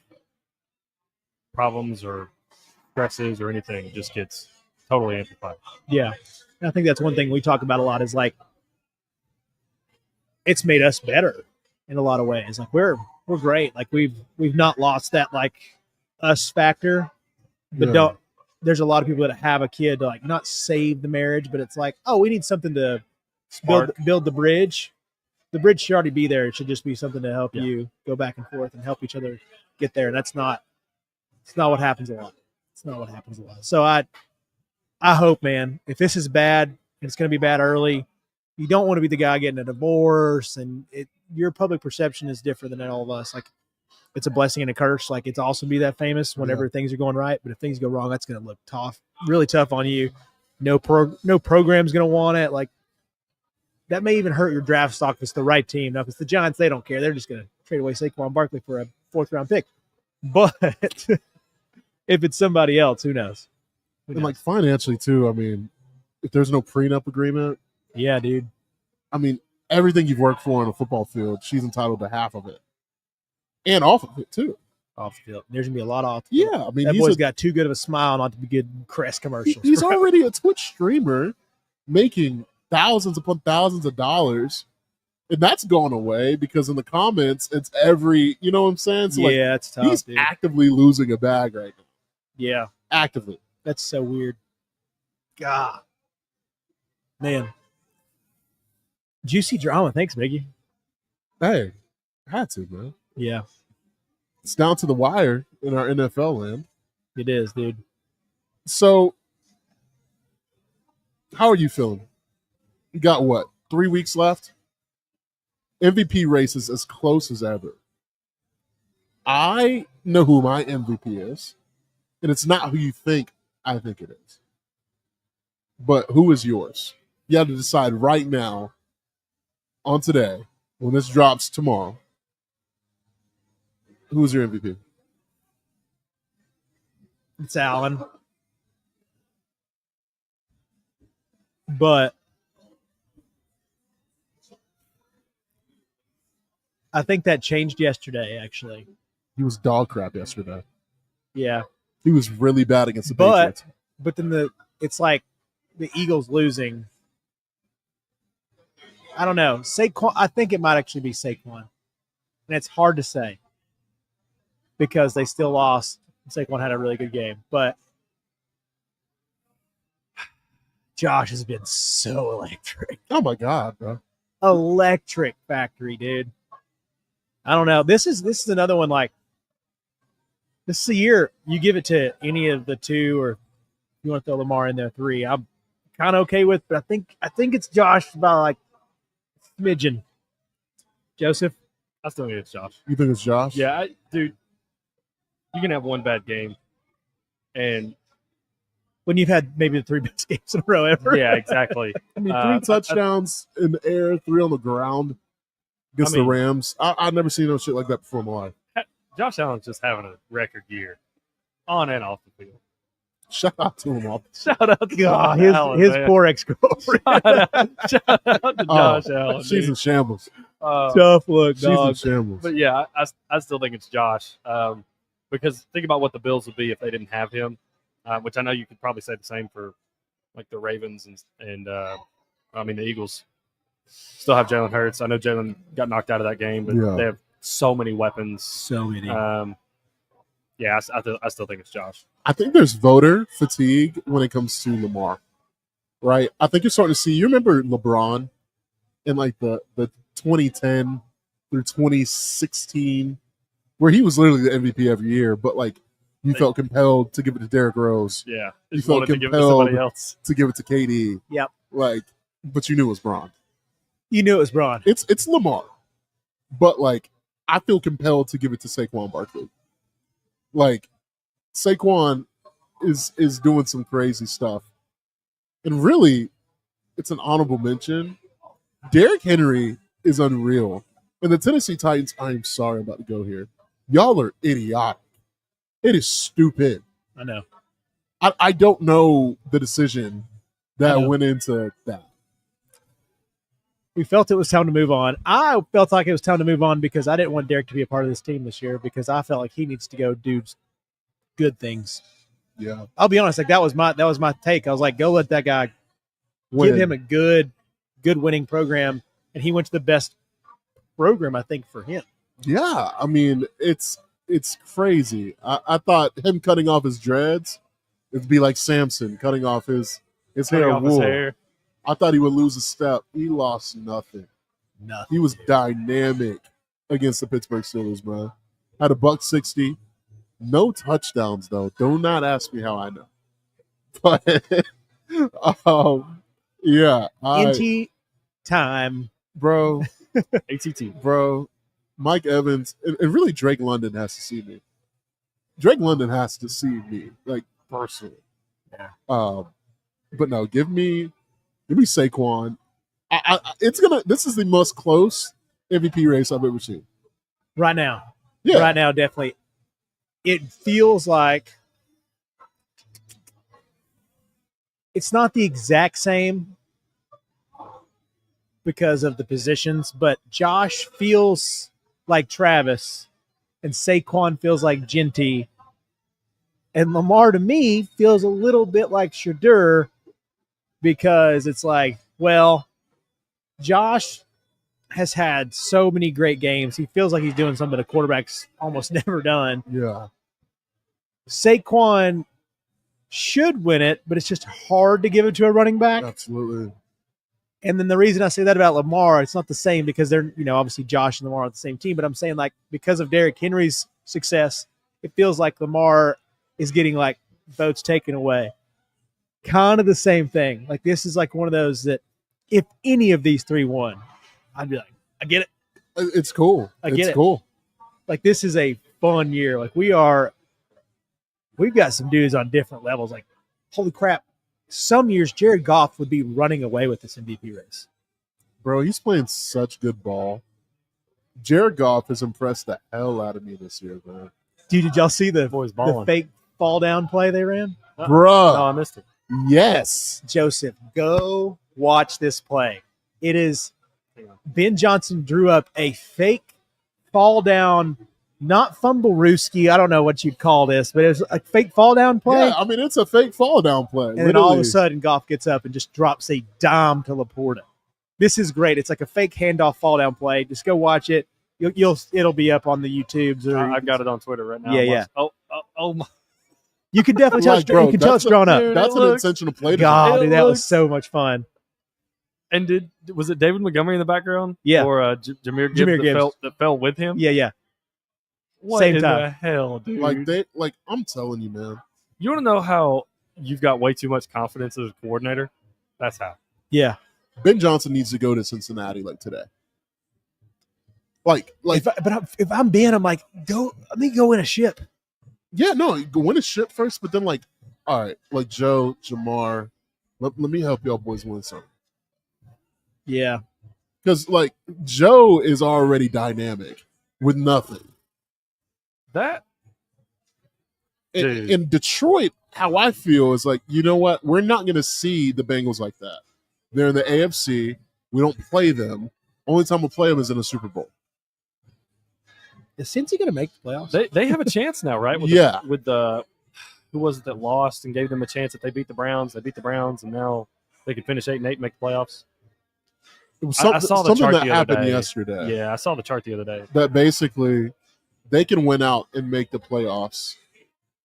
problems or stresses or anything just gets totally amplified. Yeah. And I think that's one thing we talk about a lot is like it's made us better in a lot of ways. Like we're great. Like we've not lost that like us factor, but there's a lot of people that have a kid to like not save the marriage, but it's like, oh, we need something to build the bridge. The bridge should already be there. It should just be something to help you go back and forth and help each other get there. And it's not what happens a lot. It's not what happens a lot. So I hope, man, if this is bad and it's going to be bad early, you don't want to be the guy getting a divorce, and your public perception is different than all of us. Like, it's a blessing and a curse. Like, it's awesome to be that famous whenever things are going right, but if things go wrong, that's going to look tough, really tough on you. No program's going to want it. Like, that may even hurt your draft stock if it's the right team. Now, if it's the Giants, they don't care. They're just going to trade away Saquon Barkley for a 4th-round pick. But if it's somebody else, who knows? And like financially too, I mean, if there's no prenup agreement, yeah, dude. I mean, everything you've worked for on a football field, she's entitled to half of it, and off of it too. Off the field, there's gonna be a lot off. The field. Yeah, I mean, that boy's got too good of a smile not to be good Crest commercials. He's already a Twitch streamer, making thousands upon thousands of dollars, and that's gone away because in the comments, it's every, you know what I'm saying? So yeah, like, it's tough. He's dude. actively losing a bag right now. Yeah, actively. That's so weird. God, man. Juicy drama. Thanks, Biggie. Hey, had to, man. Yeah. It's down to the wire in our NFL land. It is, dude. So, how are you feeling? You got what? 3 weeks left? MVP race is as close as ever. I know who my MVP is, and it's not who you think I think it is. But who is yours? You have to decide right now, on today, when this drops tomorrow, who's your MVP? It's Allen. But I think that changed yesterday, actually. He was dog crap yesterday. Yeah. He was really bad against the Patriots. But then it's like the Eagles losing. I don't know. Saquon, I think it might actually be Saquon. And it's hard to say because they still lost. Saquon had a really good game. But Josh has been so electric. Oh, my God, bro. Electric factory, dude. I don't know. This is another one like this is a year you give it to any of the two, or you want to throw Lamar in there 3. I'm kind of okay with, but I think it's Josh about like smidgen. Joseph, I still think it's Josh. You think it's Josh? Yeah, dude. You can have one bad game, and when you've had maybe the 3 best games in a row ever. Yeah, exactly. I mean, 3 touchdowns in the air, 3 on the ground against the Rams. I've never seen no shit like that before in my life. Josh Allen's just having a record year, on and off the field. Shout out to him all. Shout out to God, Allen, his man. poor ex-girlfriend. Shout out to Josh Allen. She's dude. in shambles. Tough look, She's in dog. shambles. But yeah, I still think it's Josh because think about what the Bills would be if they didn't have him, which I know you could probably say the same for like the Ravens and the Eagles. Still have Jalen Hurts. I know Jalen got knocked out of that game, but they have so many weapons. So many. Yeah, I still think it's Josh. I think there's voter fatigue when it comes to Lamar, right? I think you're starting to see. You remember LeBron in like the 2010 through 2016, where he was literally the MVP every year, but like you felt compelled to give it to Derrick Rose. Yeah, you felt compelled to give it to somebody else. To give it to KD. Yep. Like, but you knew it was Bron. You knew it was Braun. It's Lamar, but like I feel compelled to give it to Saquon Barkley. Like Saquon is doing some crazy stuff, and really, it's an honorable mention. Derrick Henry is unreal, and the Tennessee Titans. I'm sorry, I'm about to go here. Y'all are idiotic. It is stupid. I know. I don't know the decision that went into that. We felt it was time to move on. I felt like it was time to move on because I didn't want Derek to be a part of this team this year because I felt like he needs to go do good things. Yeah. I'll be honest, like that was my take. I was like, go let that guy give him a good winning program, and he went to the best program, I think, for him. Yeah. I mean, it's crazy. I thought him cutting off his dreads It'd be like Samson cutting off his Cutting hair off his wool. hair. I thought he would lose a step. He lost nothing. Nothing. He was dynamic against the Pittsburgh Steelers, man. Had a $160. No touchdowns, though. Do not ask me how I know. But, yeah. NT time. Bro, ATT. bro, Mike Evans, and really Drake London has to see me. Drake London has to see me, like, personally. Yeah. But no, give me Saquon. This is the most close MVP race I've ever seen. Right now. Yeah. Right now, definitely. It feels like it's not the exact same because of the positions, but Josh feels like Travis and Saquon feels like Genty. And Lamar, to me, feels a little bit like Shadur because it's like, well, Josh has had so many great games. He feels like he's doing something a quarterback's almost never done. Yeah. Saquon should win it, but it's just hard to give it to a running back. Absolutely. And then the reason I say that about Lamar, it's not the same because they're, obviously Josh and Lamar are on the same team, but I'm saying like because of Derrick Henry's success, it feels like Lamar is getting like votes taken away. Kind of the same thing. Like this is like one of those that if any of these three won, I'd be like, I get it. It's cool. It's cool. Like this is a fun year. Like we've got some dudes on different levels. Like, holy crap. Some years Jared Goff would be running away with this MVP race. Bro, he's playing such good ball. Jared Goff has impressed the hell out of me this year, man. Dude, did y'all see the Boys balling. fake fall down play they ran? Bruh. No, I missed it. Yes. Joseph, go watch this play. It is Ben Johnson drew up a fake fall down, not fumble-rooski. I don't know what you'd call this, but it was a fake fall down play. Yeah, I mean, it's a fake fall down play. And then all of a sudden, Goff gets up and just drops a dime to Laporta. This is great. It's like a fake handoff fall down play. Just go watch it. It'll be up on the YouTubes. Or I've got it on Twitter right now. Yeah. Oh my. You can definitely tell. Like, bro, you can tell it's drawn up. Dude, That's it an looks- intentional play. God, dude, that was looks- so much fun. And was it David Montgomery in the background? Yeah. Or Jameer Gibbs, Jameer Gibbs. that fell with him? Yeah. What Same in time. the hell, dude? I'm telling you, man. You want to know how you've got way too much confidence as a coordinator? That's how. Yeah. Ben Johnson needs to go to Cincinnati like today. Like, If I'm Ben, I'm like, let me go in a ship. yeah, no, go win a ship first, but then like, all right, like Joe, Jamar, let me help y'all boys win something. Yeah. Because like Joe is already dynamic with nothing. That Dude. In Detroit, how I feel is like, you know what? We're not going to see the Bengals like that. They're in the AFC. We don't play them. Only time we'll play them is in a Super Bowl. Is Cincy going to make the playoffs? they have a chance now, right? With Yeah. with the who was it that lost and gave them a chance if they beat the Browns? They beat the Browns, and now they could finish 8-8 and make the playoffs. It was I saw the something chart that the other happened day. yesterday. Yeah, I saw the chart the other day. That basically they can win out and make the playoffs.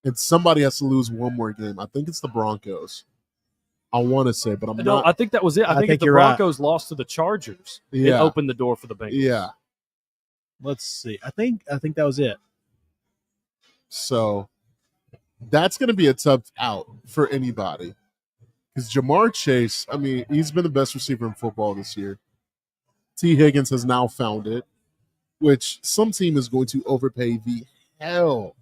And somebody has to lose one more game. I think it's the Broncos. I want to say, but I'm No, not. I think that was it. I think if the you're right. Broncos lost to the Chargers, it Yeah. opened the door for the Bengals. Yeah. Let's see. I think that was it. So that's going to be a tough out for anybody. Because Jamar Chase, I mean, he's been the best receiver in football this year. T. Higgins has now found it, which some team is going to overpay the hell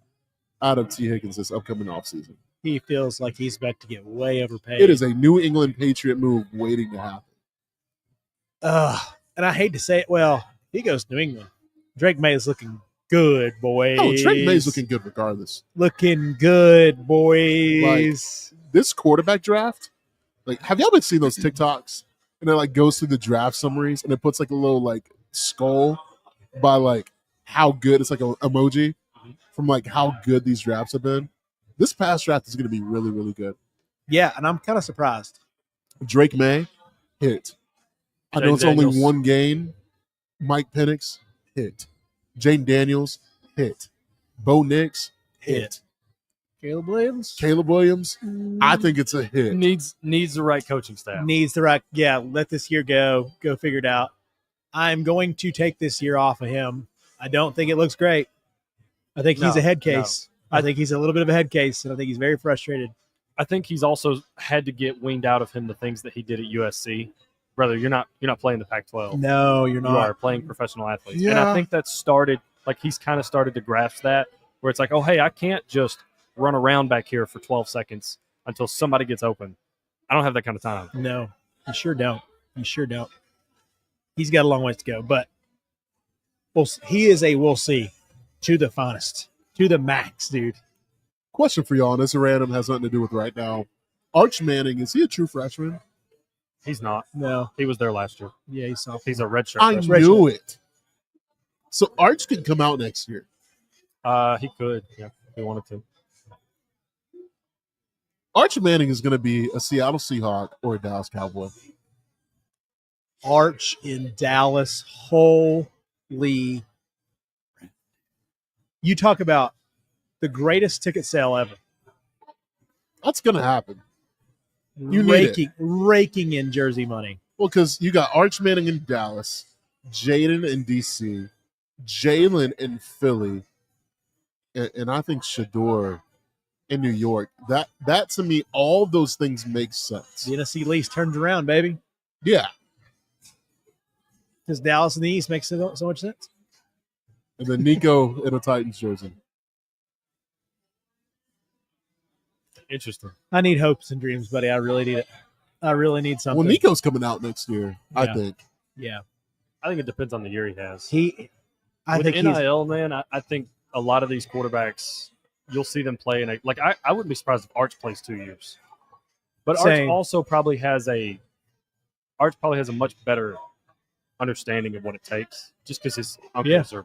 out of T. Higgins this upcoming offseason. He feels like he's about to get way overpaid. It is a New England Patriot move waiting to happen. And I hate to say it. Well, he goes to New England. Drake May is looking good, boys. Oh, Drake May's looking good regardless. Looking good, boys. This quarterback draft, like, have y'all been seeing those TikToks? And it like goes through the draft summaries and it puts like a little like skull by like how good it's like an emoji from like how good these drafts have been. This past draft is going to be really, really good. Yeah, and I'm kind of surprised. Drake May, hit. I know Jane it's Daniels. only one game. Mike Penix, hit. Jane Daniels, hit. Bo Nix, hit. Caleb Williams Caleb Williams, I think it's a hit. Needs the right coaching staff. needs the right. Yeah, let this year go figure it out. I'm going to take this year off of him. I don't think it looks great. I think he's a head case. I think he's a little bit of a head case, and I think he's very frustrated. I think he's also had to get weaned out of him the things that he did at USC. Brother, you're not playing the Pac-12. No, you're not. You are playing professional athletes. Yeah. And I think that started, like he's kind of started to grasp that, where it's like, oh, hey, I can't just run around back here for 12 seconds until somebody gets open. I don't have that kind of time. No, you sure don't. You sure don't. He's got a long ways to go, but he is a we'll see to the finest, to the max, dude. Question for y'all, and this random has nothing to do with right now. Arch Manning, is he a true freshman? He's not. No. He was there last year. Yeah, he's soft. He's a redshirt. I freshman. knew it. So Arch could come out next year. He could, yeah, if he wanted to. Arch Manning is going to be a Seattle Seahawk or a Dallas Cowboy. Arch in Dallas. Holy. You talk about the greatest ticket sale ever. That's going to happen. You need raking in jersey money. Well, because you got Arch Manning in Dallas, Jaden in DC, Jalen in Philly, and I think Shador in New York. That to me, all those things make sense. The NFC lease turns around, baby. Yeah. Because Dallas in the East makes so much sense. And then Nico in a Titans jersey. Interesting. I need hopes and dreams, buddy. I really need it. I really need something. Well, Nico's coming out next year, I think. Yeah. I think it depends on the year he has. I With think NIL, man, I think a lot of these quarterbacks, you'll see them play in I wouldn't be surprised if Arch plays 2 years. But Same. Arch also probably has a much better understanding of what it takes, just because his uncles are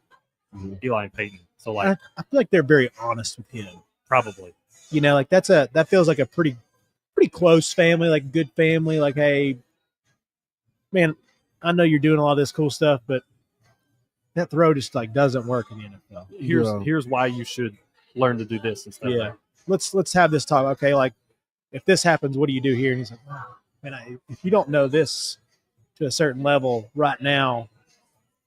Eli and Peyton. So I feel like they're very honest with him. probably. You know, like that feels like a pretty close family, like good family. Like, hey, man, I know you're doing a lot of this cool stuff, but that throw just like doesn't work in the NFL. Here's why you should learn to do this instead of that. Let's have this talk. Okay, like if this happens, what do you do here? And he's like, oh, man, if you don't know this to a certain level right now,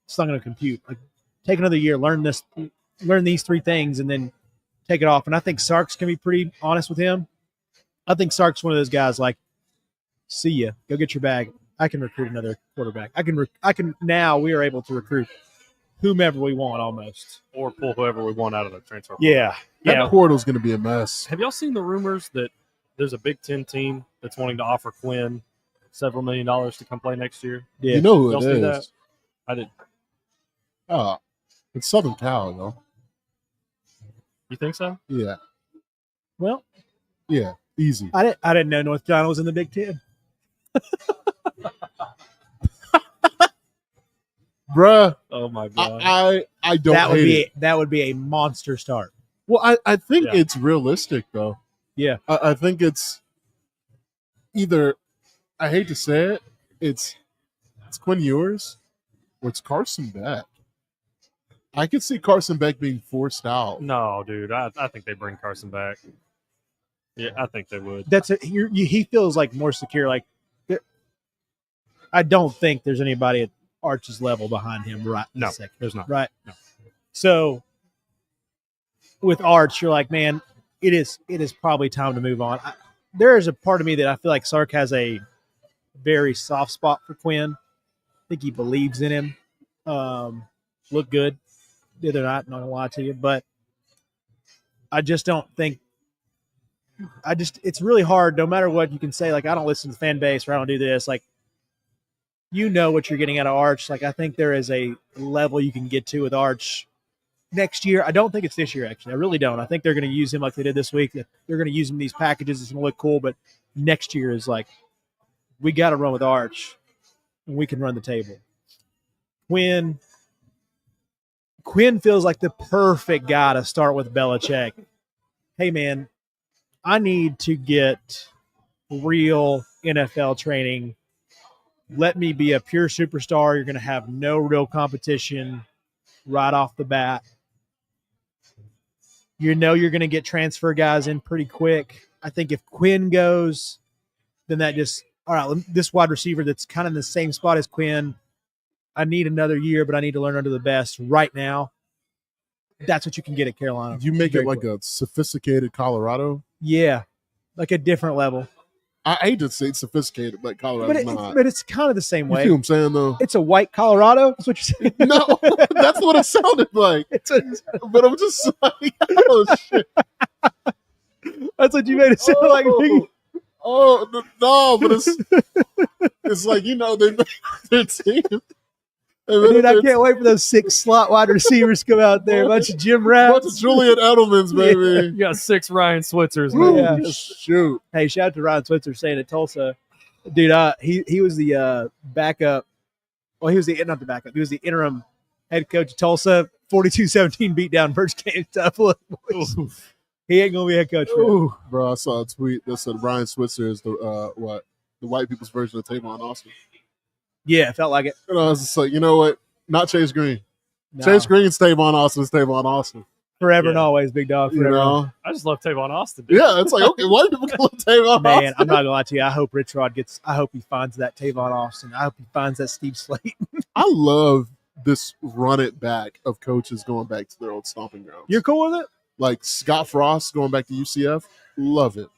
it's not going to compute. Like, take another year, learn these 3 things, and then take it off. And I think Sark's can be pretty honest with him. I think Sark's one of those guys like, see ya, go get your bag. I can recruit another quarterback. I can now we are able to recruit whomever we want almost. Or pull whoever we want out of the transfer portal. Yeah. That portal's going to be a mess. Have y'all seen the rumors that there's a Big Ten team that's wanting to offer Quinn several $1 million to come play next year? Yeah. You know who Y'all it see is. that? I did. Oh, it's Southern Cal, though. You think so? Yeah. Well, Yeah. Easy. I didn't know North Carolina was in the Big Ten. Bruh, Oh my god. I don't hate it. That would be a monster start. Well, I think Yeah. it's realistic, though. Yeah. I think it's either, I hate to say it, it's Quinn Ewers or it's Carson Beck. I could see Carson Beck being forced out. No, dude. I think they bring Carson back. Yeah, I think they would. He feels like more secure. Like, I don't think there's anybody at Arch's level behind him right No, this second. there's not. Right. No. So with Arch, you're like, man, it is probably time to move on. There is a part of me that I feel like Sark has a very soft spot for Quinn. I think he believes in him. Look good. The other night, not gonna lie to you, but I just don't think. It's really hard. No matter what you can say, like I don't listen to the fan base or I don't do this. Like, you know what you're getting out of Arch. Like I think there is a level you can get to with Arch next year. I don't think it's this year. Actually, I really don't. I think they're going to use him like they did this week. They're going to use him in these packages. It's going to look cool, but next year is like we got to run with Arch, and we can run the table. Quinn feels like the perfect guy to start with Belichick. Hey, man, I need to get real NFL training. Let me be a pure superstar. You're going to have no real competition right off the bat. you're going to get transfer guys in pretty quick. I think if Quinn goes, then that just all right. This wide receiver that's kind of in the same spot as Quinn. I need another year, but I need to learn under the best right now. That's what you can get at Carolina. You make it like a sophisticated Colorado. Yeah, like a different level. I hate to say sophisticated, but Colorado's not. But it's kind of the same way. You see what I'm saying, though? It's a white Colorado. That's what you're saying. No, that's what it sounded like. But I'm just like, oh, shit. That's what you made it sound like. Oh, no, but it's like, they make their team. Dude, I can't wait for those 6 slot wide receivers to come out there. A bunch of Jim Rats. Bunch of Julian Edelmans, baby. You got 6 Ryan Switzers, man. Yeah. Shoot. Hey, shout out to Ryan Switzer saying at Tulsa. Dude, he was the backup. Well, he was not the backup. He was the interim head coach of Tulsa. 42-17 beat down first game. Tough look, boys. He ain't going to be head coach. Bro, I saw a tweet that said Ryan Switzer is the white people's version of Tavon Austin. Yeah, it felt like it. And I was just like, you know what? Not Chase Green. No. Chase Green's Tavon Austin's Tavon Austin. Forever and always, big dog. Forever. I just love Tavon Austin. Dude. Yeah, it's like, okay, white people call him Tavon Man, Austin. I'm not gonna lie to you. I hope Rich Rod I hope he finds that Tavon Austin. I hope he finds that Steve Slate. I love this run it back of coaches going back to their old stomping grounds. You're cool with it? Like Scott Frost going back to UCF. Love it.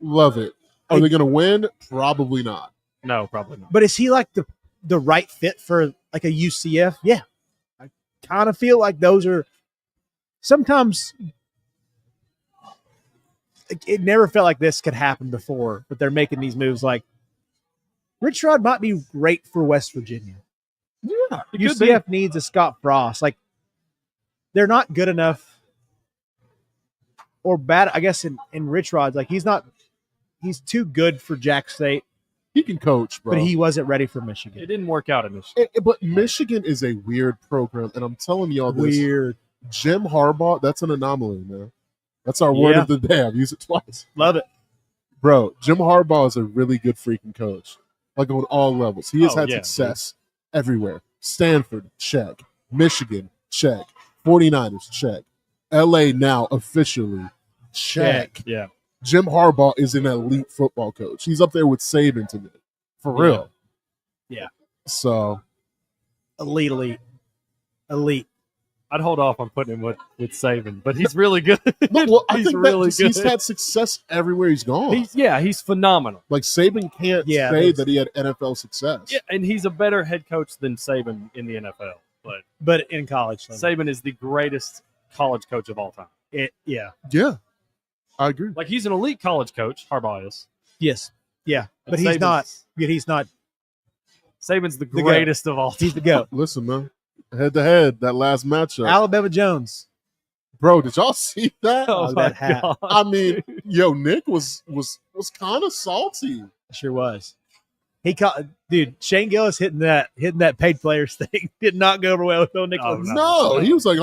Love it. Are they going to win? Probably not. No, probably not. But is he like the right fit for like a UCF? Yeah. I kind of feel like those are sometimes it never felt like this could happen before, but they're making these moves like Rich Rod might be great for West Virginia. Yeah. UCF needs a Scott Frost. Like they're not good enough or bad, I guess, in Rich Rod's. Like he's too good for Jack State. He can coach, bro. But he wasn't ready for Michigan. It didn't work out in Michigan. But Michigan is a weird program, and I'm telling y'all this. Weird. Jim Harbaugh, that's an anomaly, man. That's our word of the day. I've used it twice. Love it. Bro, Jim Harbaugh is a really good freaking coach. Like on all levels. He has had success everywhere. Stanford, check. Michigan, check. 49ers, check. LA now officially, check. Yeah. Jim Harbaugh is an elite football coach. He's up there with Saban to me. For real. Yeah. So. Elite. I'd hold off on putting him with Saban, but he's really good. He's really good. He's had success everywhere he's gone. He's phenomenal. Like Saban can't say that he had NFL success. Yeah, and he's a better head coach than Saban in the NFL. But in college, Saban is the greatest college coach of all time. Yeah, I agree. Like he's an elite college coach. Harbaugh is. Yes. Yeah, but he's not. Saban's the greatest of all time. He's the GOAT. Listen, man. Head to head, that last matchup. Alabama Jones. Bro, did y'all see that? Oh, that hat. God. I mean, Nick was kind of salty. Sure was. He caught, dude. Shane Gillis hitting that paid players thing did not go over well with Phil Nicholas. No, he was like,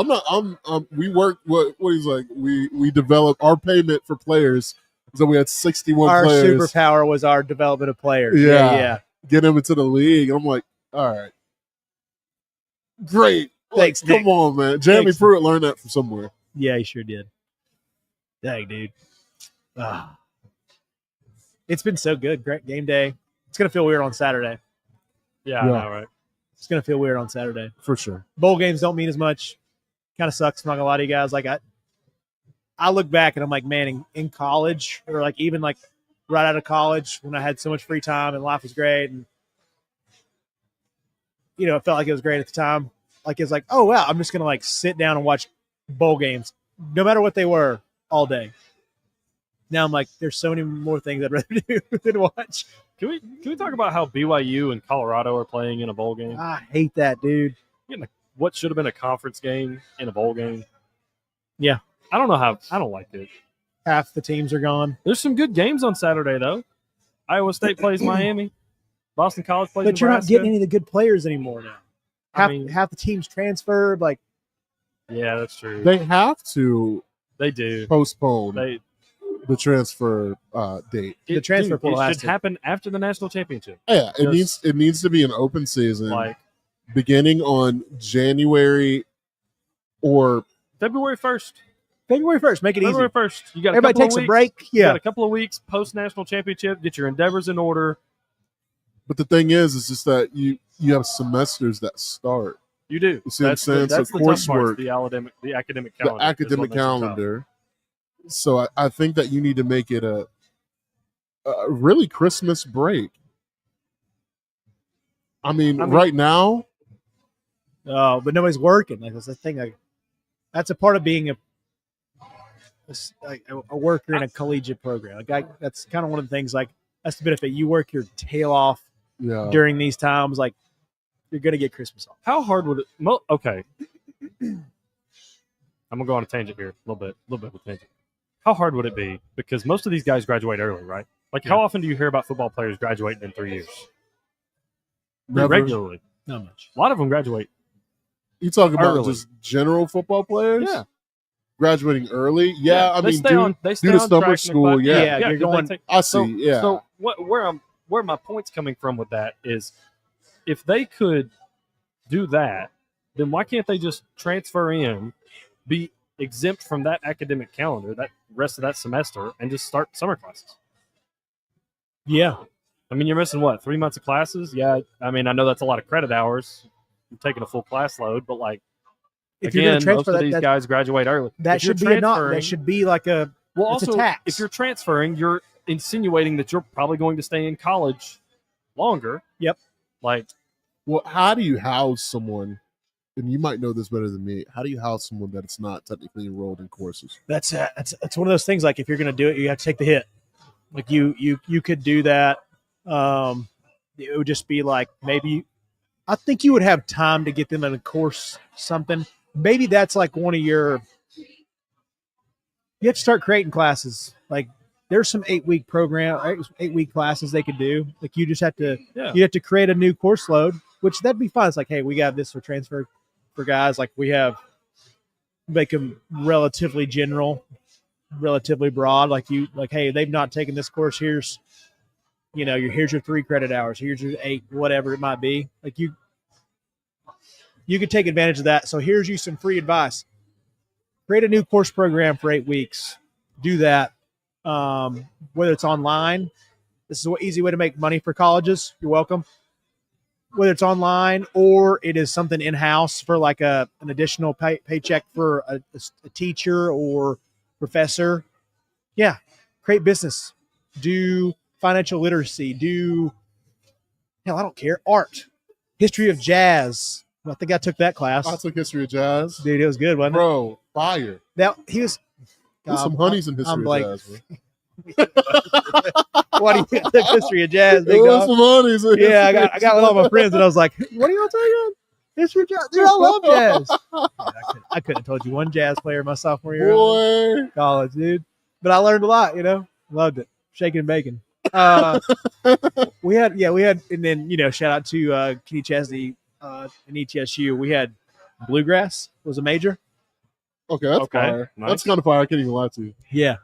we worked. What he's like? We developed our payment for players. So we had 61 players. Our superpower was our development of players. Yeah. Get him into the league. I'm like, all right. Great. Thanks, Come Nick. on, man. Jeremy Pruitt learned that from somewhere. Yeah, he sure did. Dang, dude. It's been so good. Great game day. It's going to feel weird on Saturday. Yeah, I know, right? It's going to feel weird on Saturday. For sure. Bowl games don't mean as much. Kind of sucks. I'm not going to lie to you guys. Like, I look back and I'm like, man, in college or like even like right out of college when I had so much free time and life was great and it felt like it was great at the time. Like it's like, oh wow, I'm just gonna like sit down and watch bowl games, no matter what they were, all day. Now I'm like, there's so many more things I'd rather do than watch. Can we talk about how BYU and Colorado are playing in a bowl game? I hate that, dude. What should have been a conference game in a bowl game? Yeah. I don't know how. I don't like it. Half the teams are gone. There's some good games on Saturday though. Iowa State plays Miami. Boston College plays But you're Nebraska. not getting any of the good players anymore now. Half the teams transferred. Like, yeah, that's true. They have to. They do postpone the transfer date. The transfer portal should happen after the national championship. Yeah, it needs to be an open season, like beginning on January or February 1st. February 1st. Make it February easy. 1st. You got a Everybody couple of takes a weeks. break. You Yeah. got a couple of weeks post national championship. Get your endeavors in order. But the thing is just that you have semesters that start. You do. You see what I'm saying? That's So the tough part. coursework, The academic the calendar. academic calendar. So I think that you need to make it a really Christmas break. I mean, right now. Oh, but nobody's working. Like that's the thing. Like, that's a part of being a worker in a collegiate program. Like that's kind of one of the things. Like that's the benefit. You work your tail off during these times. Like you're gonna get Christmas off. How hard would it? Okay, I'm gonna go on a tangent here, a little bit of a tangent. How hard would it be? Because most of these guys graduate early, right? Like, how often do you hear about football players graduating in 3 years? Regularly. Not much. A lot of them graduate. You talking about early. just general football players? Yeah. Graduating early? Yeah, I they mean, stay on summer track school, and yeah. You're going. I see, So where my point's coming from with that is, if they could do that, then why can't they just transfer in, be exempt from that academic calendar, that rest of that semester, and just start summer classes? Yeah. I mean, you're missing what, 3 months of classes? Yeah. I mean, I know that's a lot of credit hours. You're taking a full class load, but like, If you're going to transfer most of these guys graduate early. that should be that should be like a well. it's Also, a tax. if you're transferring, you're insinuating that you're probably going to stay in college longer. Yep. Like, well, how do you house someone? And you might know this better than me. How do you house someone that is not technically enrolled in courses? that's one of those things. Like if you're going to do it, you have to take the hit. Like you could do that. It would just be like maybe. I think you would have time to get them in a course something. Maybe that's like one of your. You have to start creating classes. Like there's some 8-week program, 8-week classes they could do. Like you just have to. Yeah. You have to create a new course load, which that'd be fun. It's like, hey, we got this for transfer for guys. Like we have. Make them relatively general, relatively broad. Like hey, they've not taken this course. Here's your 3 credit hours. Here's your 8, whatever it might be. Like you could take advantage of that. So here's you some free advice. Create a new course program for 8 weeks. Do that. Whether it's online, this is an easy way to make money for colleges. You're welcome. Whether it's online or it is something in-house for like an additional paycheck for a teacher or professor. Yeah. Create business. Do financial literacy. I don't care. Art. History of jazz. I think I took that class. I took history of jazz. Dude, it was good, wasn't it? Bro, fire. Now, he was. There's some honeys in history of jazz, bro. What do you think? History of jazz, big There dog? was some honeys in Yeah, history I got with all my friends, and I was like, "What are y'all taking? History of jazz? Dude, I love jazz." I couldn't have told you one jazz player my sophomore year of college, dude. But I learned a lot. Loved it. Shaking and baking. We had, and then shout out to Kenny Chesney in ETSU. We had bluegrass was a major. Okay, that's fire. Nice. That's kind of fire. I can't even lie to you. Yeah,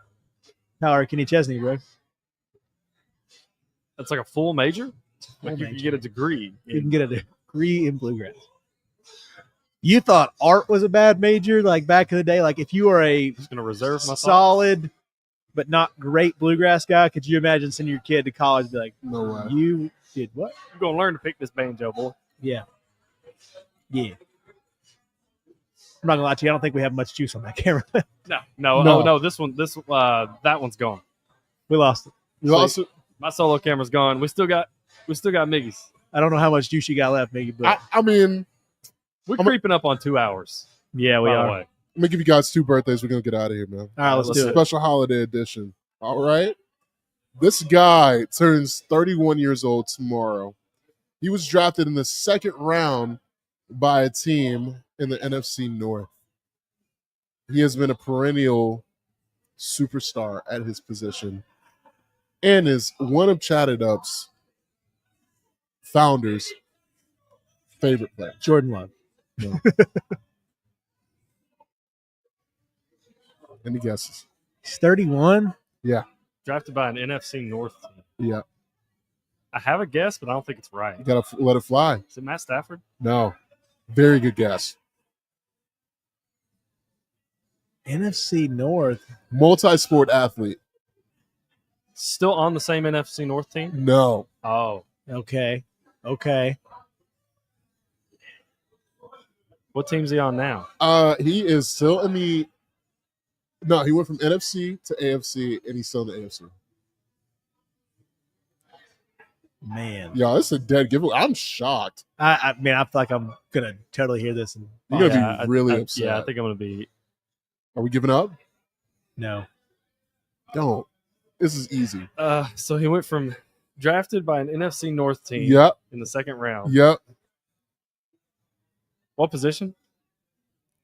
power Kenny Chesney, bro. that's like a full major. Like you major. can get a degree. You can get a degree in bluegrass. You thought art was a bad major, like back in the day. Like if you are a Just gonna reserve my solid but not great bluegrass guy, could you imagine sending your kid to college and be like, No way. you did what? You're gonna learn to pick this banjo, boy. Yeah. I'm not gonna lie to you. I don't think we have much juice on that camera. No. That one's gone. We lost it. You also, My solo camera's gone. We still got Miggy's. I don't know how much juice you got left, Miggy, but I mean, We're creeping up on 2 hours. yeah, we by the are. way. let me give you guys 2 birthdays. We're going to get out of here, man. All right, let's Let's do it. Special holiday edition. All right. This guy turns 31 years old tomorrow. He was drafted in the 2nd round by a team in the NFC North. He has been a perennial superstar at his position and is one of Chat It Up's founders' favorite player. Jordan Love. No. Any guesses? He's 31. Drafted by an NFC North team. Yeah. I have a guess, but I don't think it's right. You got to let it fly. Is it Matt Stafford? No. Very good guess. NFC North. Multi-sport athlete. Still on the same NFC North team? No. Oh. Okay. What team's he on now? He is still in the. No, he went from NFC to AFC, and he's still in the AFC. Man. Yeah, this is a dead giveaway. I'm shocked. I mean, I feel like I'm gonna totally hear this and You're gonna be really upset. Yeah, I think I'm gonna be. Are we giving up? no. Don't. This is easy. So he went from drafted by an NFC North team Yep. in the second round. Yep. What position?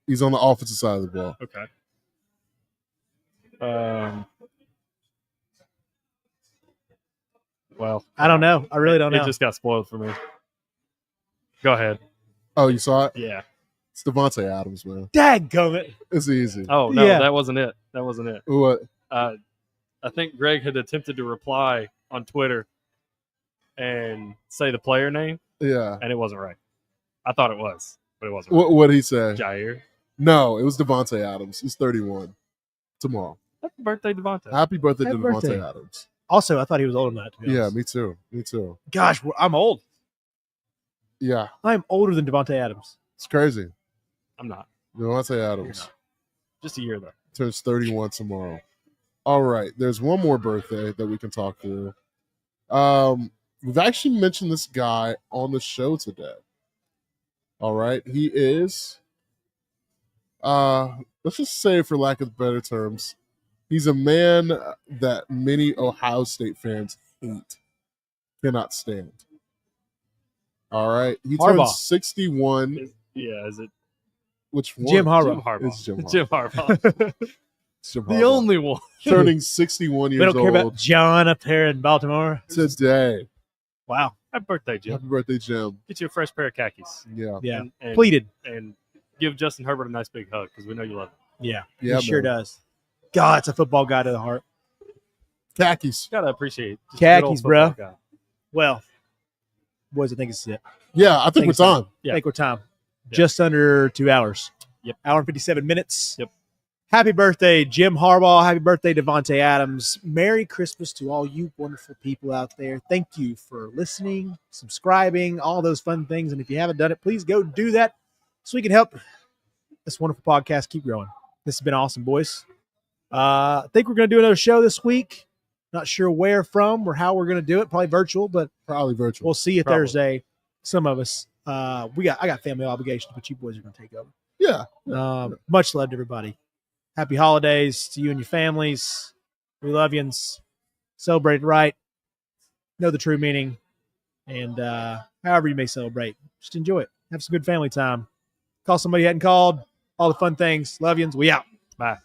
He's on the offensive side of the ball. Okay. Well, I don't know. I really don't know. It just got spoiled for me. Go ahead. Oh, you saw it? Yeah. It's Devontae Adams, man. Dadgummit. It's easy. Oh no, Yeah. that wasn't it. That wasn't it. What? I think Greg had attempted to reply on Twitter and say the player name, Yeah. and it wasn't right. I thought it was, but it wasn't. What did he say? Right. Jair. No, it was Devontae Adams. He's 31 tomorrow. Happy birthday, Devontae. Happy birthday Happy to birthday. Devontae Adams. Also, I thought he was older than that. To be Yeah, honest. me too. Me too. Gosh, I'm old. Yeah, I'm older than Devontae Adams. it's crazy. I'm not. Devontae Adams Just a year though. turns 31 tomorrow. All right, there's one more birthday that we can talk through. We've actually mentioned this guy on the show today. All right, he is. Let's just say, for lack of better terms, he's a man that many Ohio State fans hate, cannot stand. All right, he Harbaugh. turns 61. Is it Which one? Jim Harbaugh. Jim Harbaugh? It's Jim Harbaugh. Jim Harbaugh. It's Jim The Harbaugh. only one. Turning 61 We years don't care about old John up there in Baltimore. today. Wow. Happy birthday, Jim. Happy birthday, Jim. Get you a fresh pair of khakis. Yeah. Yeah. And Pleated. And give Justin Herbert a nice big hug because we know you love him. Yeah. Yeah, he sure man. does. God, it's a football guy to the heart. Khakis. Gotta appreciate just Khakis, good old football bro. guy. Well, boys, I think it's it. Yeah, I think we're time. Yeah. I think we're time. Yeah. Just under 2 hours. Yep. Hour and 57 minutes. Yep. Happy birthday, Jim Harbaugh. Happy birthday, Devontae Adams. Merry Christmas to all you wonderful people out there. Thank you for listening, subscribing, all those fun things. And if you haven't done it, please go do that so we can help this wonderful podcast keep growing. This has been awesome, boys. I think we're going to do another show this week. Not sure where from or how we're going to do it. Probably virtual, but Probably virtual. we'll see you Probably. Thursday. Some of us. I got family obligations, but you boys are going to take over. Yeah. Much love to everybody. Happy holidays to you and your families. We love yous. Celebrate right. Know the true meaning. And however you may celebrate, just enjoy it. Have some good family time. Call somebody you hadn't called. All the fun things. Love yous. We out. Bye.